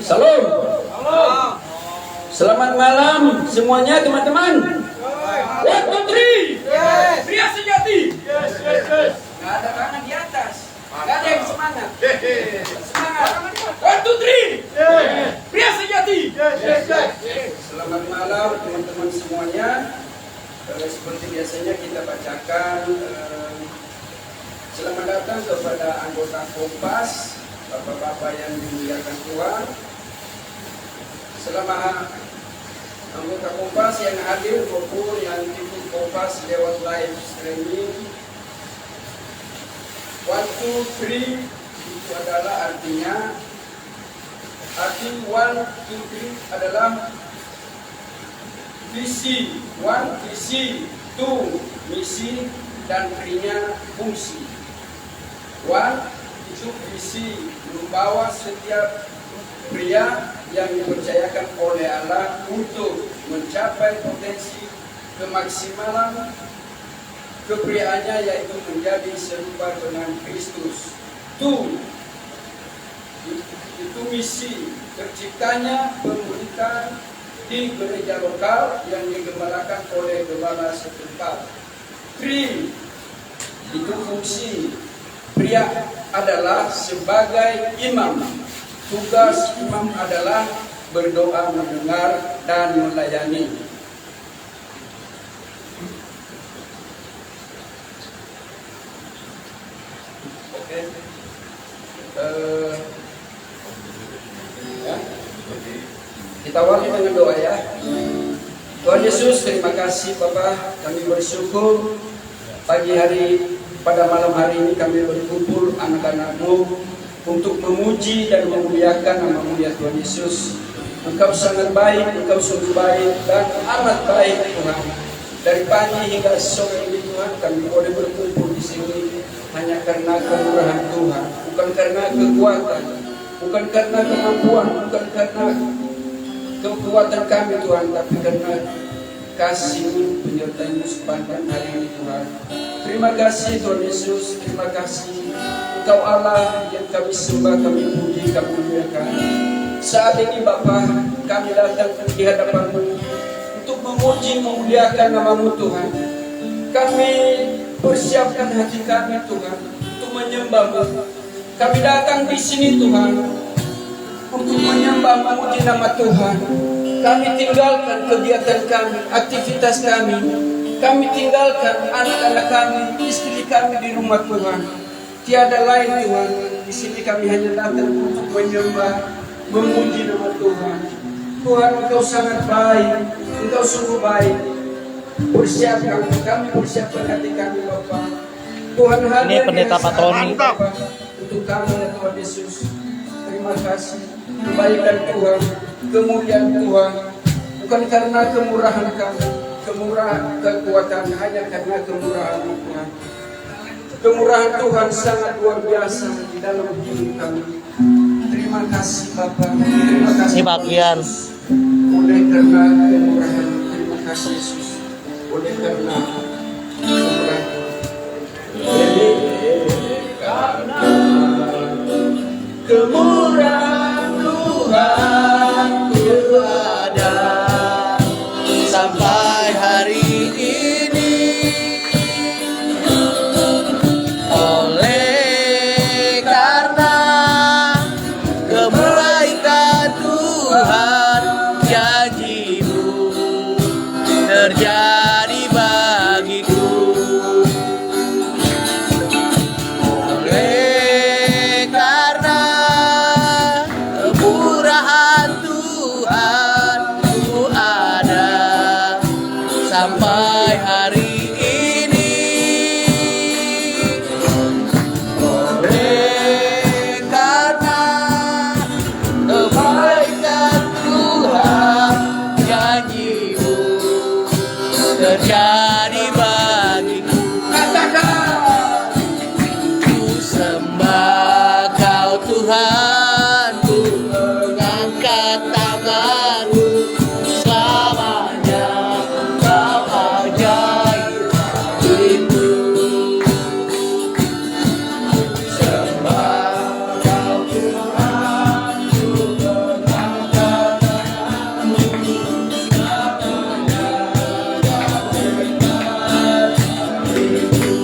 Salam. Selamat malam semuanya teman-teman. One, two, three. Pria sejati. Nggak ada tangan di atas. Nggak ada yang semangat. Semangat. One, two, three. Pria sejati. Selamat malam teman-teman semuanya. Seperti biasanya kita bacakan. Selamat datang kepada anggota Kompas, Bapak-bapak yang dimuliakan Tuhan. Selama anggota Kompas yang hadir maupun yang ikut Kompas lewat live streaming, 1, 2, 3 itu adalah artinya, arti 1, 2, 3 adalah visi, 1 visi, 2 misi, dan 3-nya fungsi. 1 itu visi, membawa setiap pria yang dipercayakan oleh Allah untuk mencapai potensi kemaksimalan kepriaannya, yaitu menjadi serupa dengan Kristus. Itu misi, terciptanya pemerintahan di gereja lokal yang digembalakan oleh gembala setempat. 3 itu fungsi, pria adalah sebagai imam. Tugas imam adalah berdoa, mendengar, dan melayani. Oke. Ya. Kita awali dengan doa ya. Tuhan Yesus, terima kasih Bapak, kami bersyukur pagi hari, pada malam hari ini kami berkumpul anak-anak-Mu untuk memuji dan memuliakan nama mulia Tuhan Yesus. Engkau sangat baik, Engkau sungguh baik dan amat baik Tuhan. Dari pagi hingga sore ini Tuhan, kami boleh berkumpul di sini hanya karena kemurahan Tuhan, bukan karena kekuatan, bukan karena kemampuan, bukan karena kekuatan kami Tuhan, tapi karena kasih-Mu, penyertaan-Mu sepanjang hari ini Tuhan. Terima kasih Tuhan Yesus, terima kasih Engkau Allah yang kami sembah, kami puji, kami muliakan. Saat ini Bapa, kami datang di hadapan-Mu untuk memuji, memuliakan nama-Mu Tuhan. Kami persiapkan hati kami Tuhan untuk menyembah-Mu. Kami datang di sini Tuhan untuk menyembah, memuji nama Tuhan. Kami tinggalkan kegiatan kami, aktivitas kami. Kami tinggalkan anak-anak kami, istri kami di rumah Tuhan. Tiada lain Tuhan. Di sini kami hanya datang untuk menyembah, memuji nama Tuhan. Tuhan, Engkau sangat baik, Engkau sungguh baik. Persiapkan kami, persiapkan hati kami Bapa. Tuhan hadir. Ini pendeta patroni untuk kami ya Tuhan Yesus. Terima kasih kebaikan Tuhan, kemuliaan Tuhan, bukan karena kemurahan kami, kekuatan, hanya karena kemurahan Tuhan. Kemurahan Tuhan sangat luar biasa di dalam hidup kami. Terima kasih Bapa, terima kasih bagian. oleh karena kemurahan. Terima kasih Yesus, oleh karena kemurahan. Karena kemurahan Tuhan itu ada sampai hari ini. Oleh karena kebaikan Tuhan, janji-Mu terjadi bagiku. Oleh karena kemurahan Tuhan, tanganmu, selamanya kau ajaib bagiku. Sembah kau Tuhan, ku mengangkat tanganmu, selamanya kau hebat bagiku.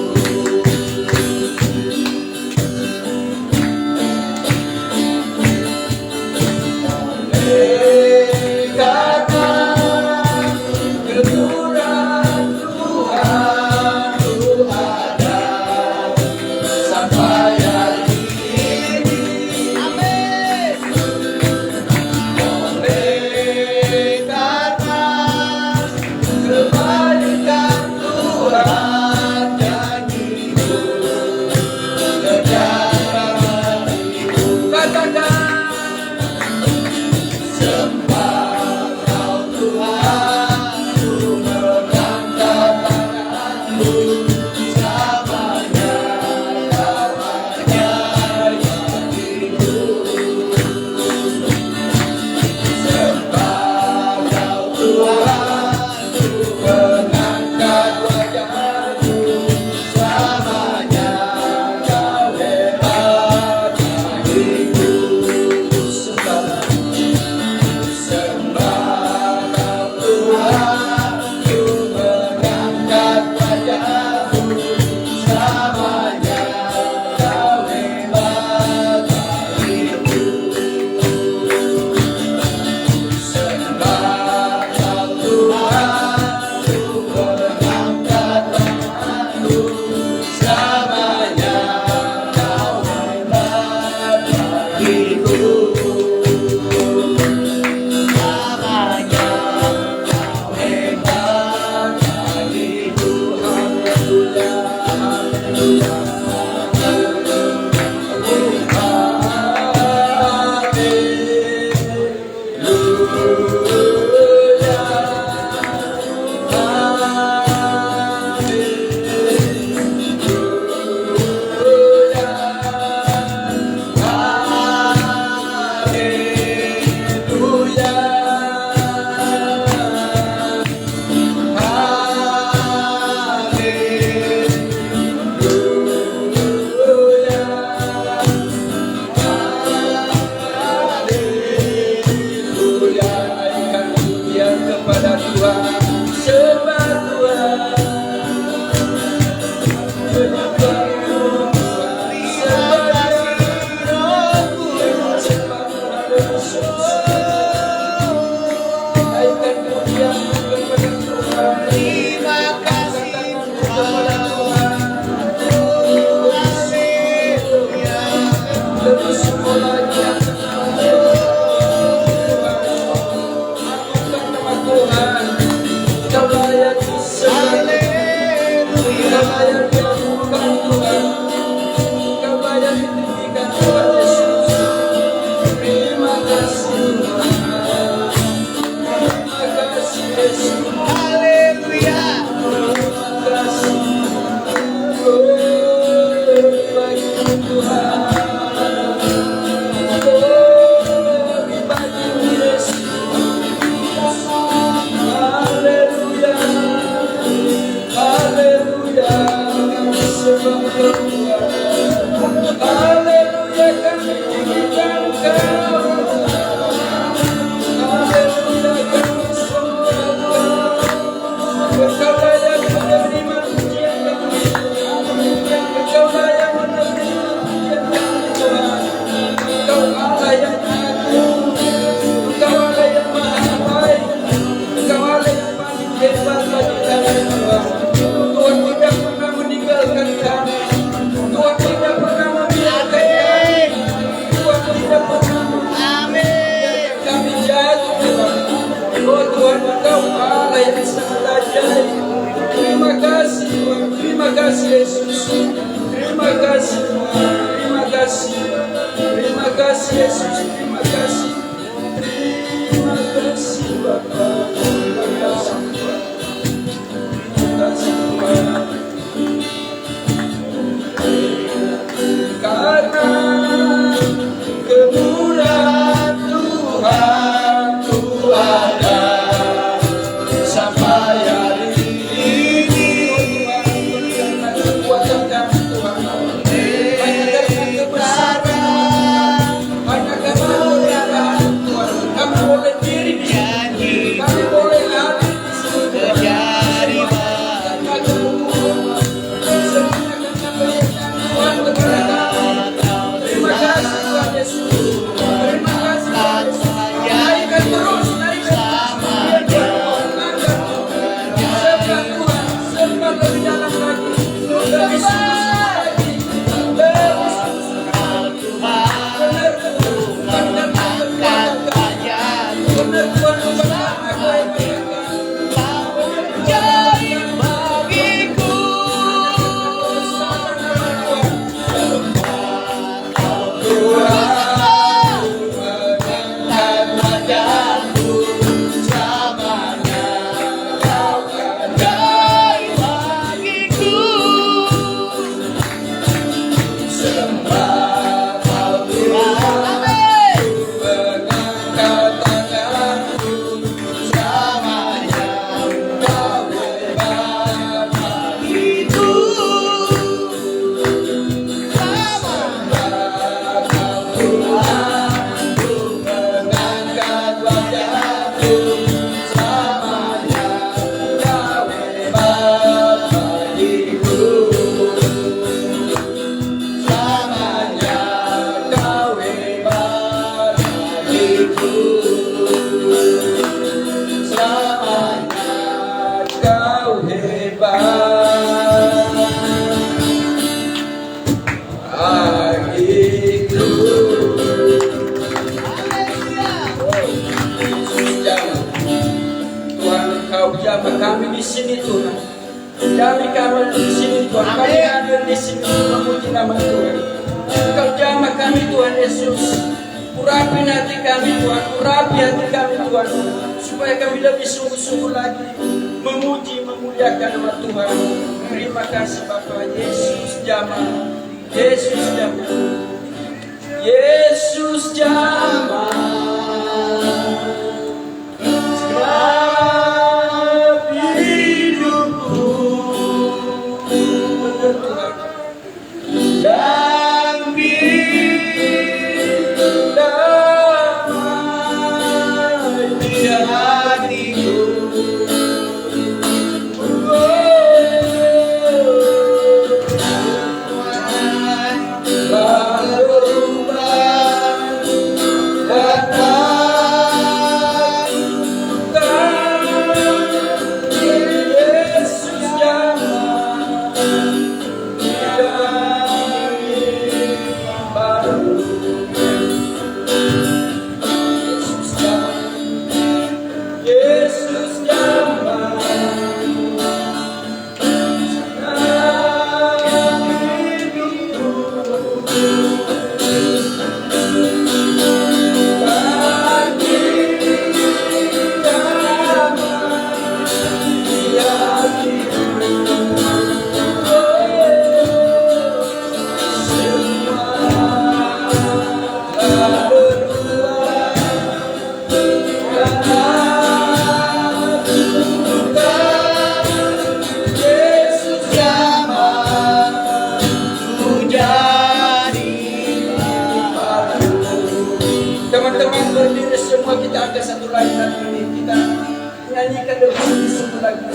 Karena kemurahan Tuhan. kami di sini Tuhan. Kami di sini Tuhan. Kami hadir di sini untuk memuji nama Tuhan. Engkau jamah kami Tuhan Yesus. Urapi hati kami Tuhan. Urapi hati kami Tuhan. Supaya kami lebih sungguh-sungguh lagi memuji, memuliakan nama Tuhan. Terima kasih Bapa. Yesus jamah. Yesus jamah. Yesus jamah. Teman-teman berdiri semua, kita ada satu lain lagi ini. Kita nyanyikan lebih sungguh lagi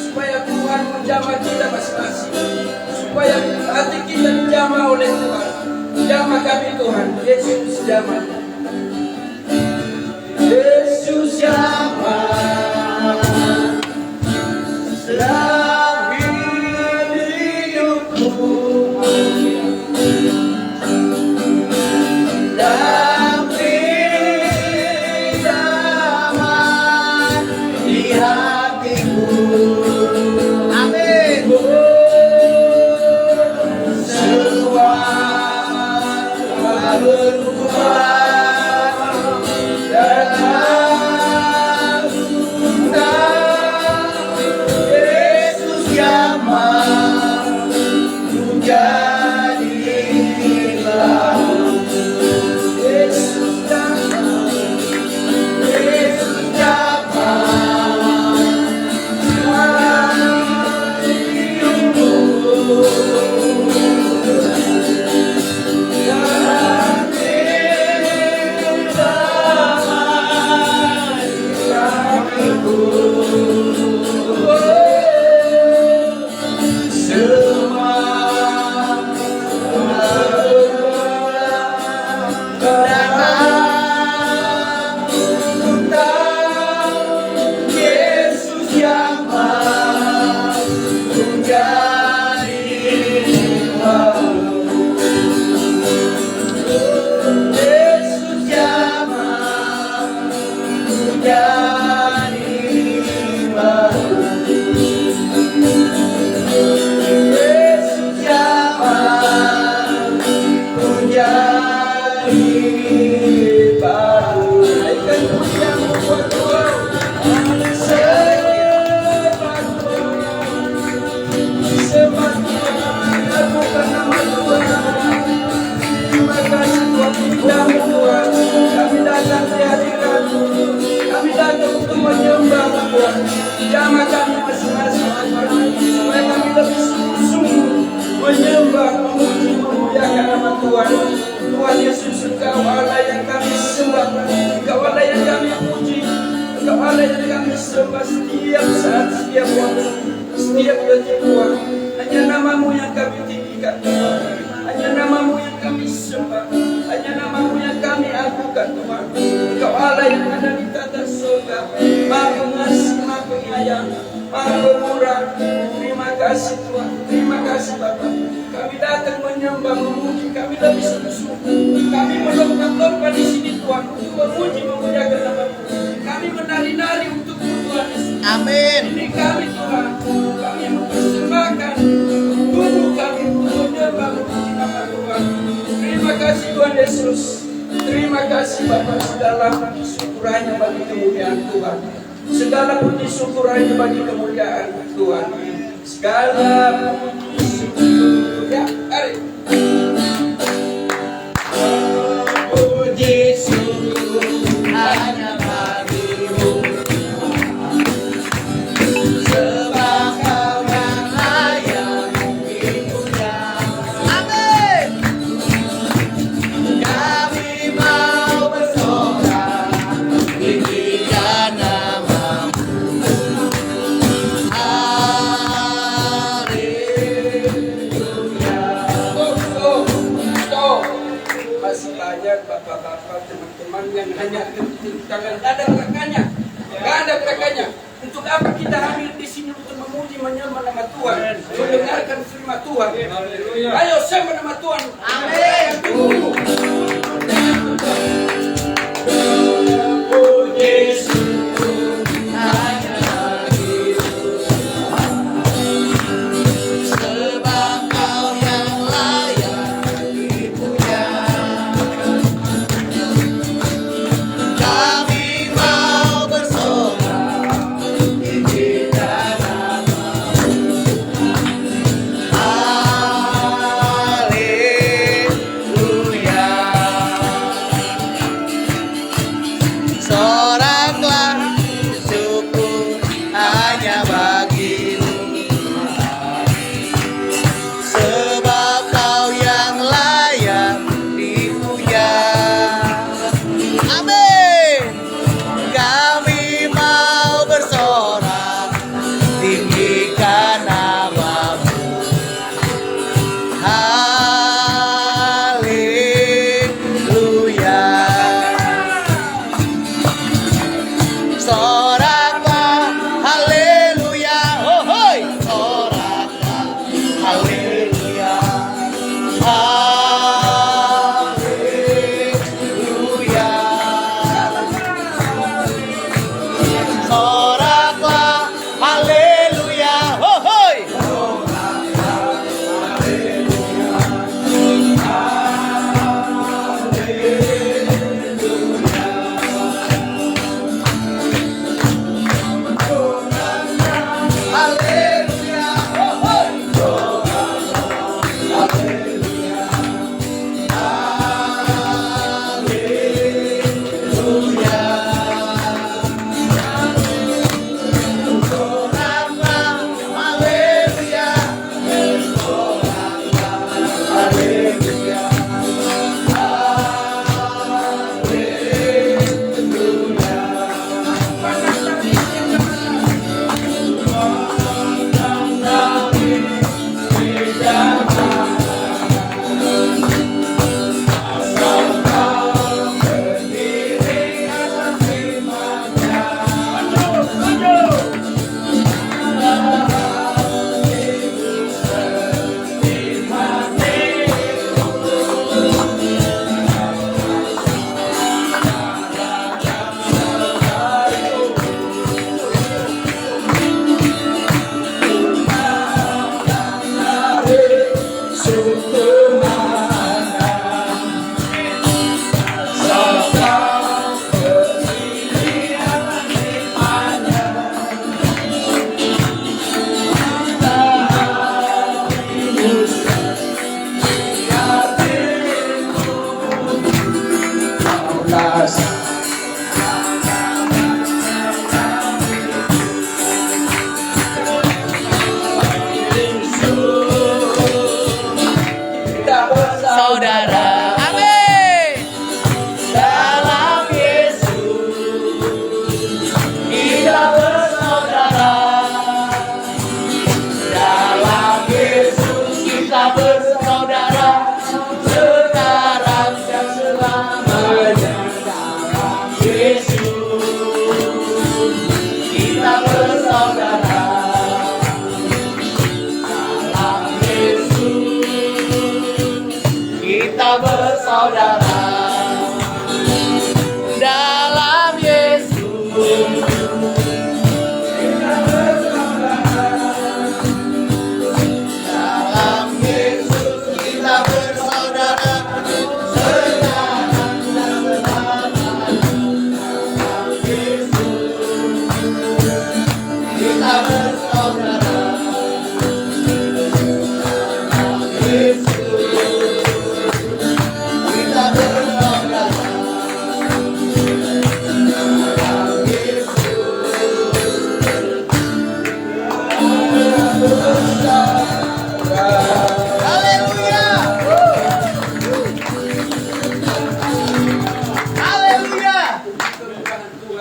supaya Tuhan menjamah kita masing-masing, supaya hati kita dijamah oleh Tuhan. Jamah kami Tuhan. Yesus jamah. Yesus jamah. Selama hidupku jamah kami masing-masing supaya kami lebih sungguh-sungguh menyembah, memuji, memuliakan nama Tuhan. Tuhan Yesus, Engkau Allah yang kami sembah, Engkau Allah yang kami puji, Engkau Allah yang kami sembah setiap saat, setiap waktu, setiap detik Tuhan. Hanya nama-Mu yang kami tinggikan Tuhan, hanya nama-Mu yang kami sembah, hanya nama-Mu yang kami agungkan Tuhan. Engkau Allah yang ada di tata surga, Maha Pengasih, Maha Penyayang, Maha Pemurah. Terima kasih Tuhan, terima kasih Bapa. Kami datang menyembah, memuji, kami lebih sungguh-sungguh. Kami melompat-lompat di sini Tuhan untuk memuji, memuliakan nama-Mu. Kami menari-nari untuk Tuhan Yesus. Amin. Amin. Ini kami Tuhan, kami mempersembahkan tubuh kami untuk menyembah memuji nama Tuhan. Terima kasih Tuhan Yesus. Terima kasih Bapa, segala puji syukur hanya bagi kemuliaan Tuhan. Segala puji syukur hanya bagi kemuliaan Tuhan. Segala puji syukur. Ya, mari. Puji syukur hanya bagimu, sebab Kau yang layak dipuja. Amin. Kami mau bersorak tinggikan nama-Mu. Haleluya. Masih banyak bapak-bapak, teman-teman yang hanya tangan ada gerakannya, nggak ada gerakannya. Untuk apa kita hadir di sini untuk memuji menyembah nama Tuhan, mendengarkan firman Tuhan? Ayo sembah nama Tuhan. Amin. Puji syukur hanya bagimu, sebab Kau yang layak dipuja. Kami mau bersorak tinggikan nama-Mu. Haleluya. Soraklah syukur hanya bagimu, sebab Kau yang layak dipuja. Amin. Kami mau bersorak tinggikan nama-Mu. Haleluya. Soraklah haleluya. Oh hoi. Soraklah haleluya. Haleluya. Soraklah haleluya. Oh hoi. Haleluya. Oh hoi. Haleluya. Soraklah haleluya. Haleluya. Saudara, amin. Dalam Yesus kita bersaudara. Dalam Yesus kita bersaudara, sekarang dan selamanya. Dalam Yesus kita bersaudara. Dalam Yesus kita bersaudara. Dalam Yesus kita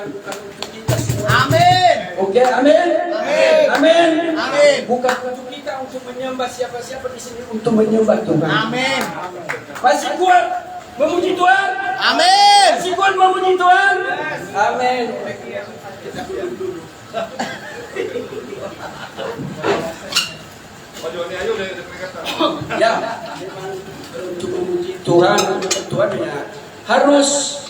Tuhan bukan untuk kita semua. Amin. Oke, amin. Amin. Amin. Amin. Bukan untuk kita untuk menyembah siapa-siapa di sini, untuk menyembah Tuhan. Amin. Masih kuat memuji Tuhan? Amin. Masih kuat memuji Tuhan? Amin. Ya, memang untuk memuji Tuhan, Tuhan ya harus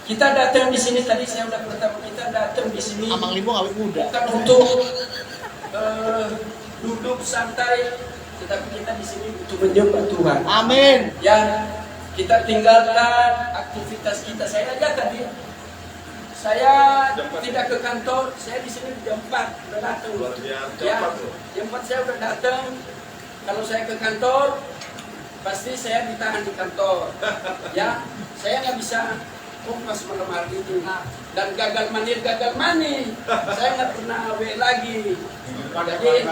kita datang di sini. Tadi saya sudah beritahu, kita datang di sini Amang Limbo awet muda. bukan untuk duduk santai, tetapi kita di sini untuk menyembah Tuhan. Amin. Ya, kita tinggalkan aktivitas kita. Saya aja tadi, saya tidak ke kantor, saya di sini jam 4 udah datang. Ya, jam 4 saya udah datang. Kalau saya ke kantor, pasti saya ditahan di kantor. Ya, saya nggak bisa pas malam hari ini. Dan gagal mani, saya nggak pernah awe lagi. Jadi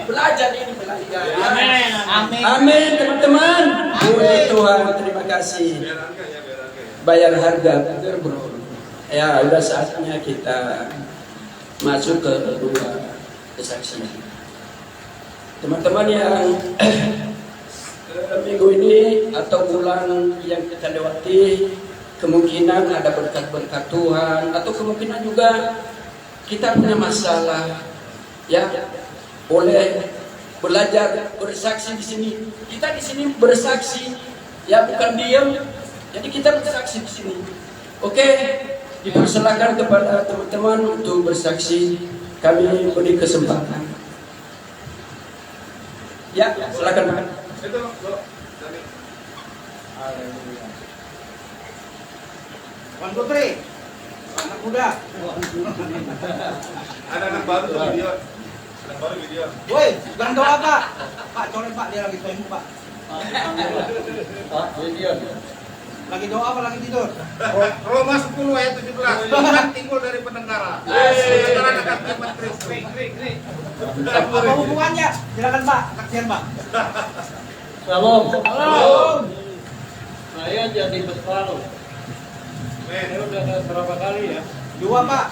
belajar ini belajar. Amin. Amin. Amin teman-teman. Puji Tuhan, terima kasih. Bayar harga bro. Ya, udah saatnya kita masuk ke dua kesaksian. Teman-teman yang minggu ini atau bulan yang kita lewati, kemungkinan ada berkat-berkat Tuhan, atau kemungkinan juga kita punya masalah, ya, boleh belajar bersaksi di sini. Kita di sini bersaksi, ya, bukan diam. Jadi kita bersaksi di sini. Oke, dipersilakan kepada teman-teman untuk bersaksi. Kami beri kesempatan. Ya, silakan Pak. Wan Putri, anak muda. Ada anak baru tuh video. Anak baru video. Woi, jangan doa Pak. Pak, coret Pak, dia lagi tembak Pak. Pak, video. Lagi doa apa lagi tidur? Roma 10 ayat 17. Iman timbul dari pendengaran. Saudara dekat menteri. Apa hubungannya? Silakan Pak, saksian Pak. Shalom. Halo. Saya jadi besar. Saya udah berapa kali ya? 2 Pak.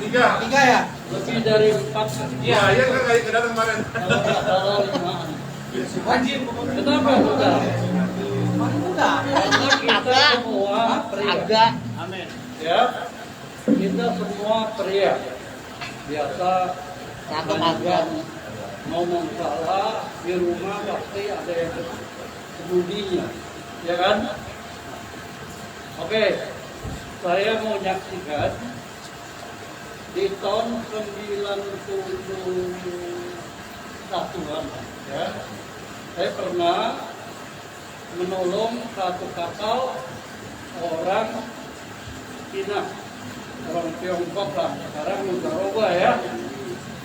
Tiga ya? Lebih dari 4. Iya, iya kan kayak kedatang kemarin. Kalau nggak salah 5. Wajib. Kenapa sudah? Masih muda. Karena kita semua pria. Amin. Ya, kita semua pria. Biasa kadang-kadang ngomong salah di rumah pasti ada yang kemudinya, ya kan? Oke, saya mau nyaksikan di tahun 91-an, ya, saya pernah menolong satu kapal orang Cina, orang Tiongkok lah, sekarang udah rubah ya.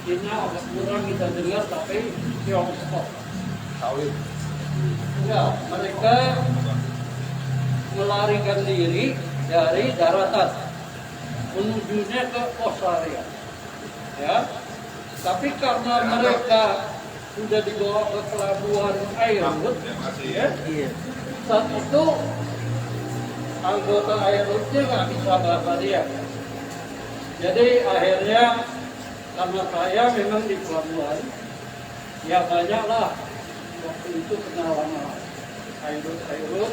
Cina agak kurang kita dengar, tapi Tiongkok. Enggak, mereka melarikan diri dari daratan menujunya ke Australia, ya. Tapi karena mereka sudah dibawa ke pelabuhan Airwood, ya, saat itu anggota Airwoodnya nggak bisa bahasa dia. Jadi akhirnya karena saya memang di pelabuhan, ya banyaklah waktu itu kenalan Airwood.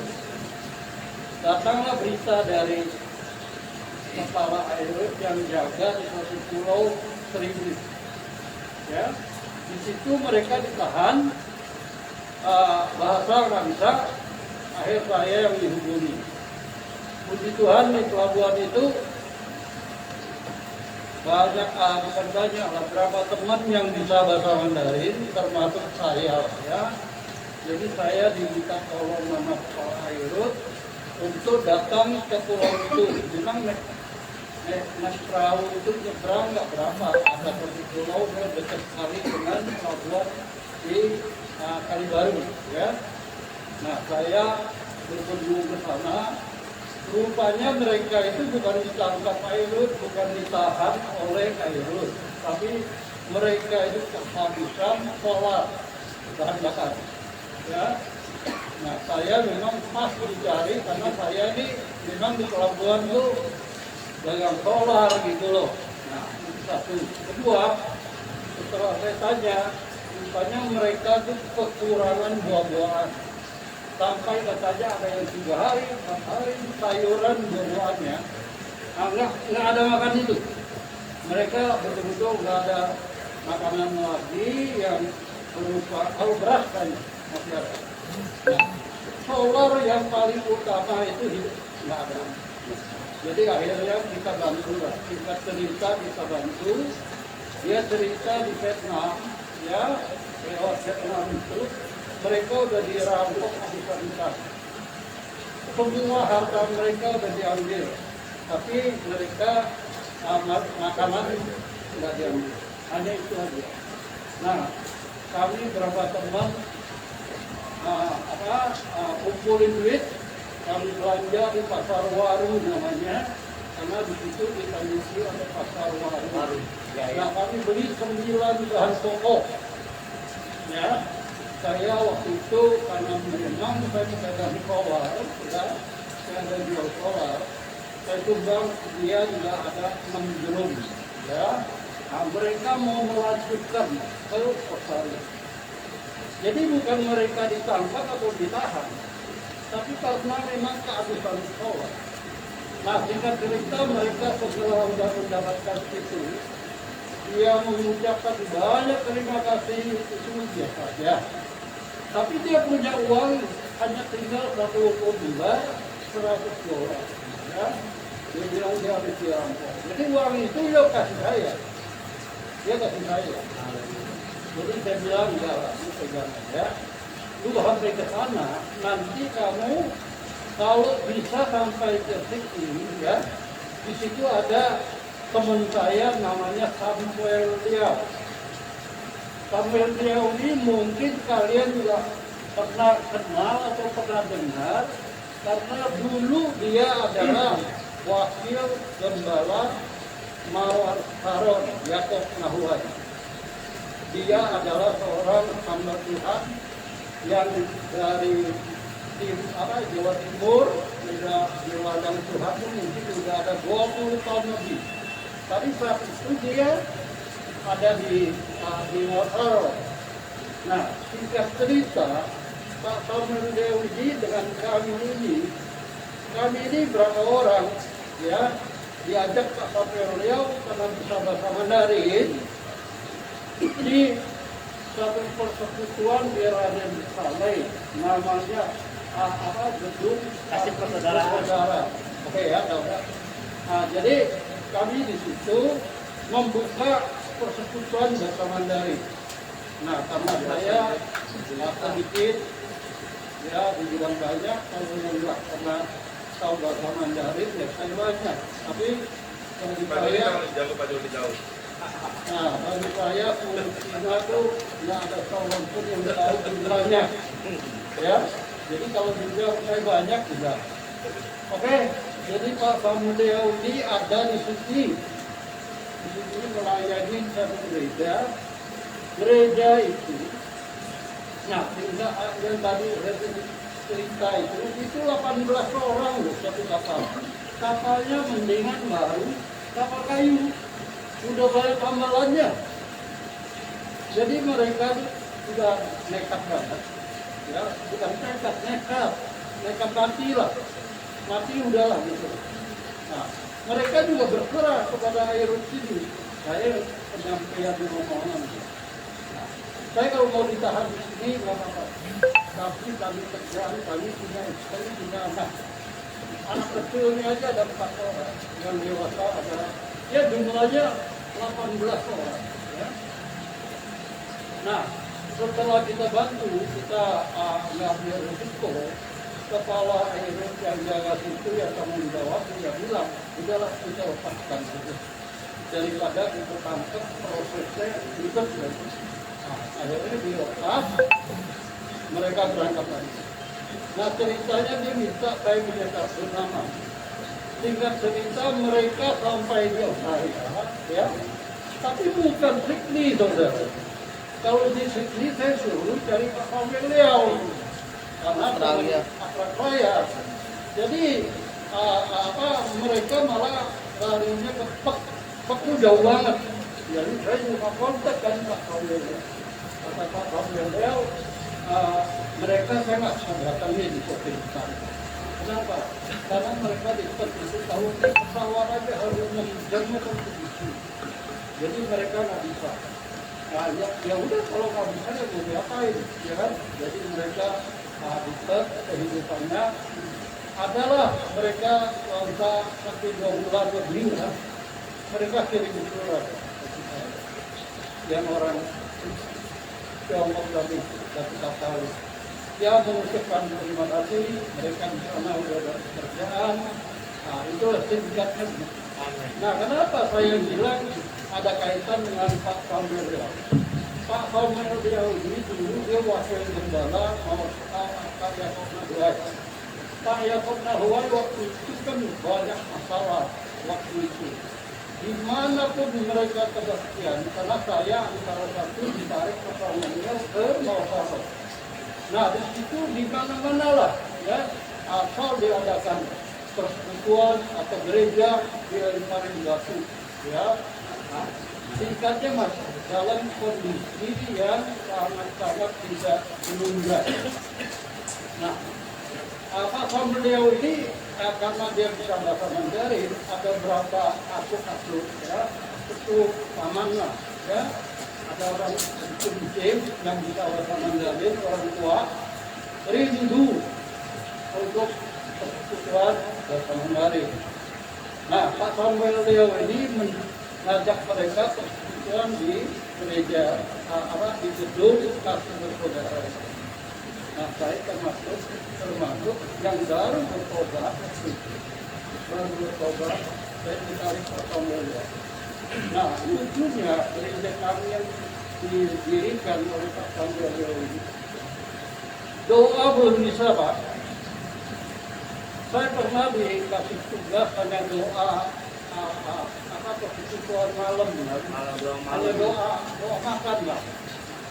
Datanglah berita dari kepala Airwood yang jaga di satu pulau Seribu. Ya, di situ mereka ditahan, bahasa nggak bisa. Akhir saya yang dihubungi. Puji Tuhan di pelabuhan itu banyak, bukan banyak lah, berapa teman yang bisa bahasa Mandarin, termasuk saya, ya. Jadi saya diminta tolong sama kepala Airwood untuk datang ke pulau itu. Memang naik perahu itu nyebrang nggak berapa, ada satu pulau yang dekat sekali dengan pelabuhan di Kalibaru, ya. Nah, saya berkunjung ke sana. Rupanya mereka itu bukan ditangkap Airwood, bukan ditahan oleh Airwood, tapi mereka itu kehabisan solar bahan bakar, ya. Nah, saya memang pas dicari karena saya ini memang di pelabuhan tuh dagang solar gitu loh. Nah, itu satu. Kedua, setelah saya tanya, rupanya mereka tuh kekurangan buah-buahan. Sampai katanya ada yang 3 hari, 4 hari sayuran buah-buahannya. Nah, nggak ada makan itu. Mereka betul-betul nggak ada makanan lagi yang berupa kalau beras kan masih ada. Nah, solar yang paling utama itu nggak ada. Jadi akhirnya kita bantu lah, kita cerita kita bantu. Dia cerita di Vietnam, ya lewat Vietnam itu mereka udah dirampok habis-habisan. Semua harta mereka udah diambil, tapi mereka makanan nggak diambil. Hanya itu aja. Nah, kami berapa teman kumpulin duit, kami belanja di pasar Waru namanya, karena di situ kita isi ada pasar Waru. Nah, kami beli 9 bahan pokok. Ya, saya waktu itu karena memang saya pedagang solar, ya, saya ada jual solar, saya tumbang dia juga ada 6 drum, ya. Nah, mereka mau melanjutkan ke Australia. Jadi bukan mereka ditangkap atau ditahan, tapi karena memang kehabisan solar. Nah, singkat cerita mereka setelah sudah mendapatkan itu, dia mengucapkan banyak terima kasih, itu biasa saja. Tapi dia punya uang hanya tinggal $1 $100. Ya. Dia bilang dia habis dirampok. Jadi uang itu dia kasih saya. Dia kasih saya. Jadi saya bilang, ya lah, lu pegang aja. Lu sampai ke sana, nanti kamu kalau bisa sampai ke sini, ya, di situ ada teman saya namanya Samuel Liao. Samuel Liao ini mungkin kalian juga pernah kenal atau pernah dengar, karena dulu dia adalah wakil gembala Mawar Haron Yakob Nahuai. Dia adalah seorang hamba Tuhan yang dari Jawa Timur, sudah di ladang Tuhan mungkin sudah ada 20 tahun lebih. Tapi saat itu dia ada di Mawar. Nah, singkat cerita, Pak Samuel Dewi dengan kami ini berapa orang, ya, diajak Pak Samuel Liao karena bisa bahasa Mandarin di satu persekutuan di Raden Saleh, namanya gedung Kasih Persaudaraan. Oke ya, tahu ya. Nah, jadi kami di situ membuka persekutuan bahasa Mandarin. Nah, karena saya sedikit, ya dibilang banyak, kalau yang enggak karena tahu bahasa Mandarin ya saya banyak. Tapi bagi saya, nah bagi saya Cina itu nggak ada seorang pun yang tahu jumlahnya. Ya, jadi kalau juga saya banyak juga. Oke, jadi Pak Samuel ini ada di sini. Di sini melayani satu gereja. Gereja itu, nah yang tadi cerita itu 18 orang loh satu kapal. Kapalnya mendingan baru, kapal kayu, sudah banyak amalannya. Jadi mereka sudah nekat banget, ya bukan nekat mati lah, mati udahlah gitu. Nah, mereka juga berserah kepada air sini. Saya penyampaian di omongan. Saya kalau mau ditahan di sini nggak apa-apa. Tapi kami kerjaan, kami punya anak. Anak kecil ini aja ada 4 orang. Yang dewasa ada, ya jumlahnya 18 orang. Ya. Nah, setelah kita bantu, kita ngambil risiko. Kepala airut yang jaga situ yang tanggung jawab, dia bilang, udahlah kita lepaskan gitu. Daripada kita tangkap prosesnya ribet lagi. Akhirnya dilepas, mereka berangkat lagi. Nah ceritanya dia minta saya punya kartu nama. Singkat cerita mereka sampai di Australia, ya. Tapi bukan Sydney, saudara. Kalau di Sydney saya suruh cari Pak Samuel Liao, karena Australia. Jadi mereka malah larinya ke Peku jauh banget. Jadi saya juga kontak kan Pak Kamil. Kata Pak Kamil, mereka saya nggak bisa datangin di Kopi Besar. Kenapa? Karena mereka di seperti itu tahu pesawat aja harus menjamnya kompetisi. Jadi mereka nggak bisa. Nah, ya udah kalau nggak bisa ya mau diapain, ya kan? Jadi mereka habitat kehidupannya adalah mereka selama 1-2 bulan lebih lah. Mereka kirim surat yang orang Tiongkok tadi kapal. Ya mengucapkan terima kasih, mereka di sana sudah ada pekerjaan. Nah itu singkatnya. Nah kenapa saya bilang ada kaitan dengan Pak Kamil Riau? Pak Kamil Riau ini dulu dia wakil gembala mau Pak Yaakob Nahuai. Pak Yaakob Nahuai waktu itu kan banyak masalah waktu itu. Dimanapun mereka kebastian, karena saya antara satu ditarik ke Kamil ke Mawasaro. Nah, di situ di mana-mana lah, ya, asal diadakan persekutuan atau gereja di Paring Batu, ya. Nah, singkatnya mas, dalam kondisi yang sangat-sangat tidak menunda. Nah, Pak beliau ini karena dia bisa bahasa Mandarin, ada berapa asuk-asuk, ya, itu pamannya, ya. Ada orang muslim yang bisa bahasa Mandarin, orang tua rindu untuk persekutuan bahasa Mandarin. Nah, Pak Samuel Leo ini mengajak mereka persekutuan di gereja di gedung Kasih Bersaudara. Nah, saya termasuk yang baru bertobat, saya ditarik Pak Samuel Leo. Nah, lucunya gereja kami yang didirikan oleh Pak Samuel Leo ini, doa belum bisa Pak. Saya pernah dikasih tugas hanya doa persekutuan malam, hanya doa makan Pak.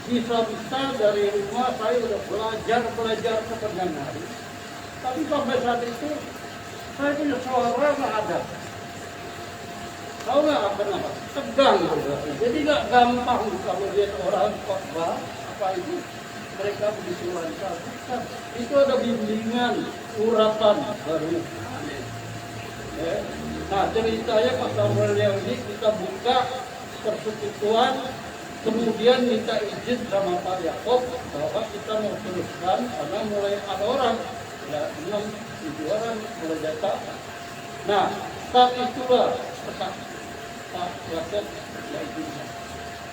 Bisa-bisa dari rumah saya udah belajar sepanjang hari, tapi sampai saat itu saya punya suara nggak ada. Tahu nggak kenapa? Tegang. Jadi nggak gampang kalau lihat orang khotbah apa itu mereka begitu lancar. Itu ada bimbingan uratan baru. Ya. Nah ceritanya Pak Samuel Leo ini kita buka persekutuan, kemudian minta izin sama Pak Yaakob bahwa kita mau teruskan karena mulai ada orang, ya 6-7 orang mulai datang. Nah saat itulah Pak Yaakob ya izinnya,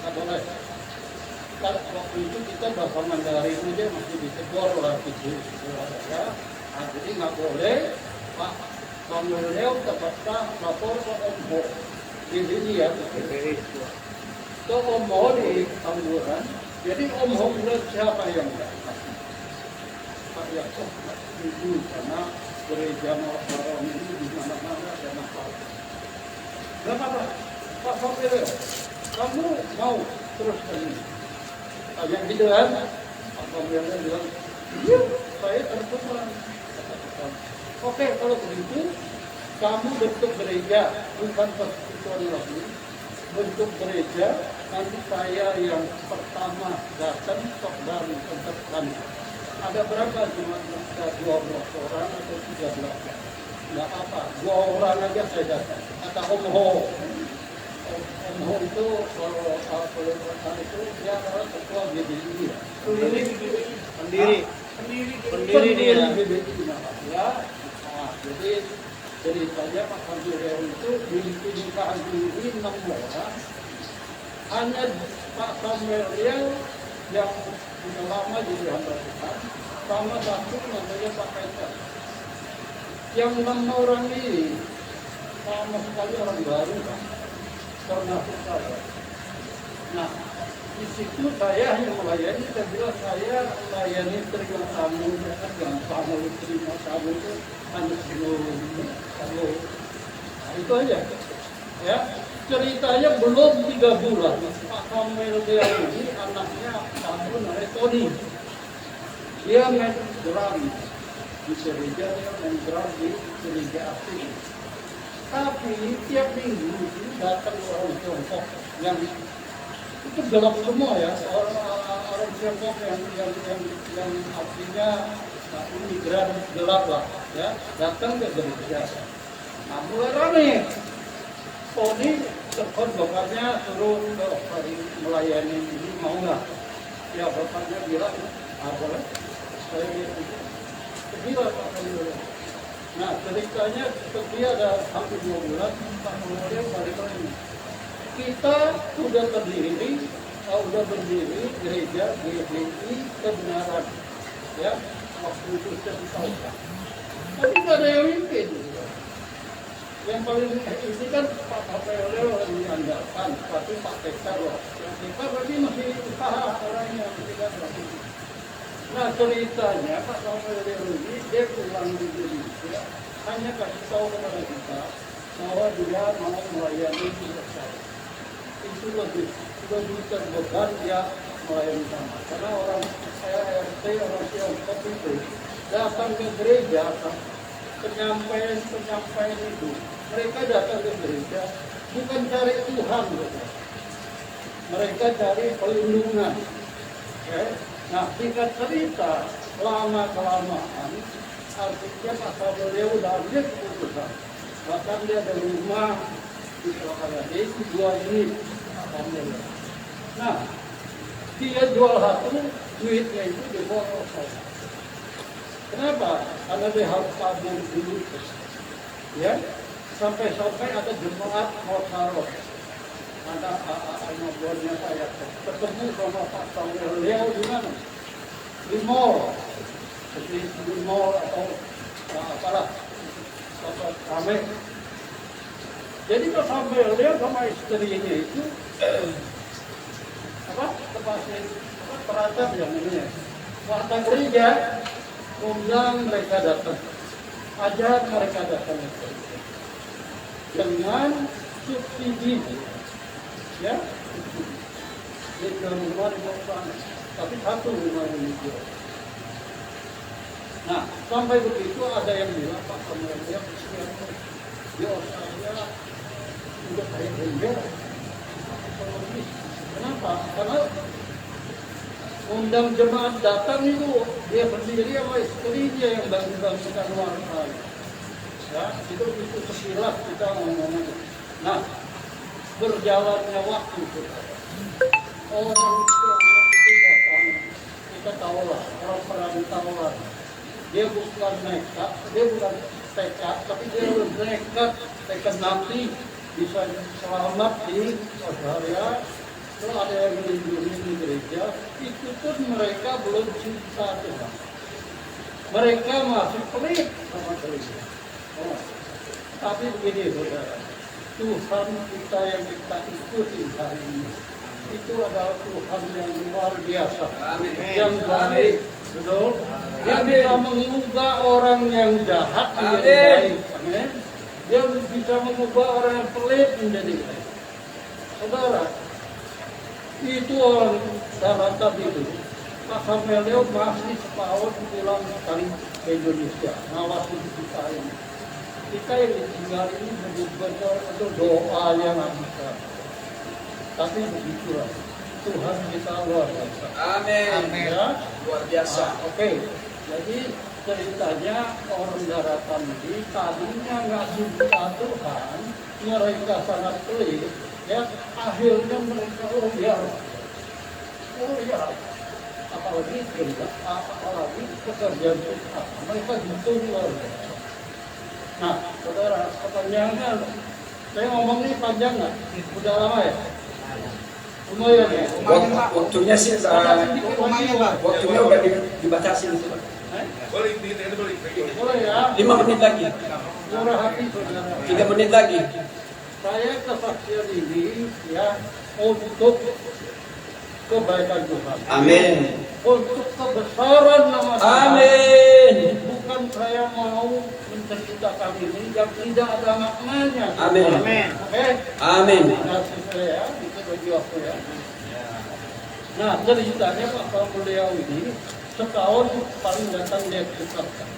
nggak boleh. Waktu itu kita bahasa Mandarin aja masih ditegur orang itu, ya. Nah, jadi nggak boleh. Pak Samuel Leo terpaksa lapor ke Om Ho di sini ya, ke Om Ho di Tamburan. Jadi Om Ho bilang siapa yang nggak kasih? Pak Yaakob nggak setuju karena gereja orang ini di mana-mana ada masalah. Kenapa Pak Samuel Leo? Kamu mau teruskan ini? Yang gitu kan? Pak Samuel Leo bilang, iya, saya terpulang. Oke, kalau begitu, kamu bentuk gereja, bukan persekutuan lagi, bentuk gereja. Nanti saya yang pertama datang, sok baru tentukan. Ada berapa jemaat? 12 orang atau 13? Nggak apa, 2 orang aja saya datang. Kata Om Ho. Om Ho itu kalau itu dia adalah ketua GBI. Pendiri dia. Ya. Nah, jadi ceritanya Pak Samuel Leo itu dihadiri 6 orang. Hanya Pak Samuel Leo yang sudah lama jadi hamba Tuhan, sama satu namanya Pak Kaisar. Yang 6 orang ini sama sekali orang baru, Pak. Termasuk saya. Nah, di situ saya yang melayani, saya bilang saya melayani terima tamu, jangan tamu terima tamu itu hanya sebelum. Nah, itu aja. Ya, ceritanya belum 3 bulan. Pak Samuel Leo ini anaknya tamu namanya Tony. Dia main drum. di gereja dia menggerak di gereja asing. Tapi tiap minggu itu datang orang Tiongkok yang itu gelap semua ya, orang Tiongkok yang artinya imigran gelap lah, ya datang ke gereja. Nah mulai rame. Oh ini telepon bapaknya suruh ke melayani ini mau nggak? Ya bapaknya bilang boleh. Saya bilang Pak. Nah ceritanya dia ada hampir 2 bulan, Pak kemudian balik lagi. Kita sudah berdiri gereja GBI Kebenaran, ya waktu itu saya tahu. Tapi nggak ada yang mimpin. Yang paling ini kan Pak KPLD yang diandalkan, tapi Pak TK loh. Yang TK berarti masih usaha orangnya tidak berarti. Nah ceritanya Pak KPLD ini dia pulang di Indonesia hanya kasih tahu kepada kita bahwa dia mau melayani kita. Itu lebih terbeban dia melayani sama. Karena orang RT orang Tiongkok itu datang ke gereja penyampaian itu. Mereka datang ke gereja bukan cari Tuhan, mereka cari perlindungan. Okay? Nah, singkat cerita, lama-kelamaan, artinya pasal beliau udah ambil keputusan. Bahkan dia ada rumah di Purwakarta, itu 2 unit. Nah, dia jual satu, duitnya itu dibawa ke saya. Kenapa? Karena dia harus tabung dulu. Ya, sampai ada jemaat mau taruh. Ada buahnya saya ketemu sama Pak Samuel Leo di mana? Di mall, seperti di mall atau apalah, rame. Jadi Pak Samuel Leo sama istrinya itu perantau yang ini, warga gereja undang mereka datang, ajak mereka datang dengan subsidi. Ya, dia ke rumah di bawah, tapi satu rumah ini jual. Nah, sampai begitu ada yang bilang Pak Samuel dia saya udah kayak gembel. Kenapa? Karena undang jemaat datang itu dia berdiri sama istrinya yang bangun-bangunkan warga. Ya, itu sekilas kita ngomongnya. Nah, berjalannya waktu orang itu datang, kita tahulah orang perantauan. Dia bukan nekat, dia bukan tekad, tapi dia nekat, tekad mati bisa selamat di Australia. Kalau ada yang melindungi di gereja, itu pun mereka belum cinta Tuhan. Mereka masih pelit sama gereja. Tapi begini saudara, Tuhan kita yang kita ikuti hari ini itu adalah Tuhan yang luar biasa. Amin. Yang baik, betul. Yang bisa mengubah orang yang jahat menjadi baik. Amin. Dia bisa mengubah orang yang pelit menjadi baik. Saudara, itu orang daratan itu. Pak Samuel Leo masih setahun pulang sekali ke Indonesia, ngawasi kita ini. Kita yang ditinggal ini benar-benar itu doa yang bisa. Tapi begitulah, Tuhan kita luar biasa. Amin. Ya? Luar biasa. Oke. Jadi ceritanya orang daratan ini tadinya nggak cinta Tuhan, mereka sangat pelit. Ya, akhirnya mereka liar. Apalagi kerja, apalagi pekerjaan kita. Mereka butuh luar biasa. Nah, saudara, pertanyaannya, saya ngomong ini panjang nggak? Udah lama ya? Lumayan ya? Waktunya sih, waktunya udah dibatasi itu. Boleh ya? 5 menit lagi. Murah hati saudara. 3 menit lagi. Saya kesaksian ini ya untuk kebaikan Tuhan. Amin. Untuk kebesaran nama Tuhan. Amin. Bukan saya mau menceritakan ini yang tidak ada maknanya. Amin. Amin. Oke. Amin. Kasih saya itu bagi waktu ya. Nah ceritanya Pak Samuel Leo ini setahun paling datang dia ceritakan.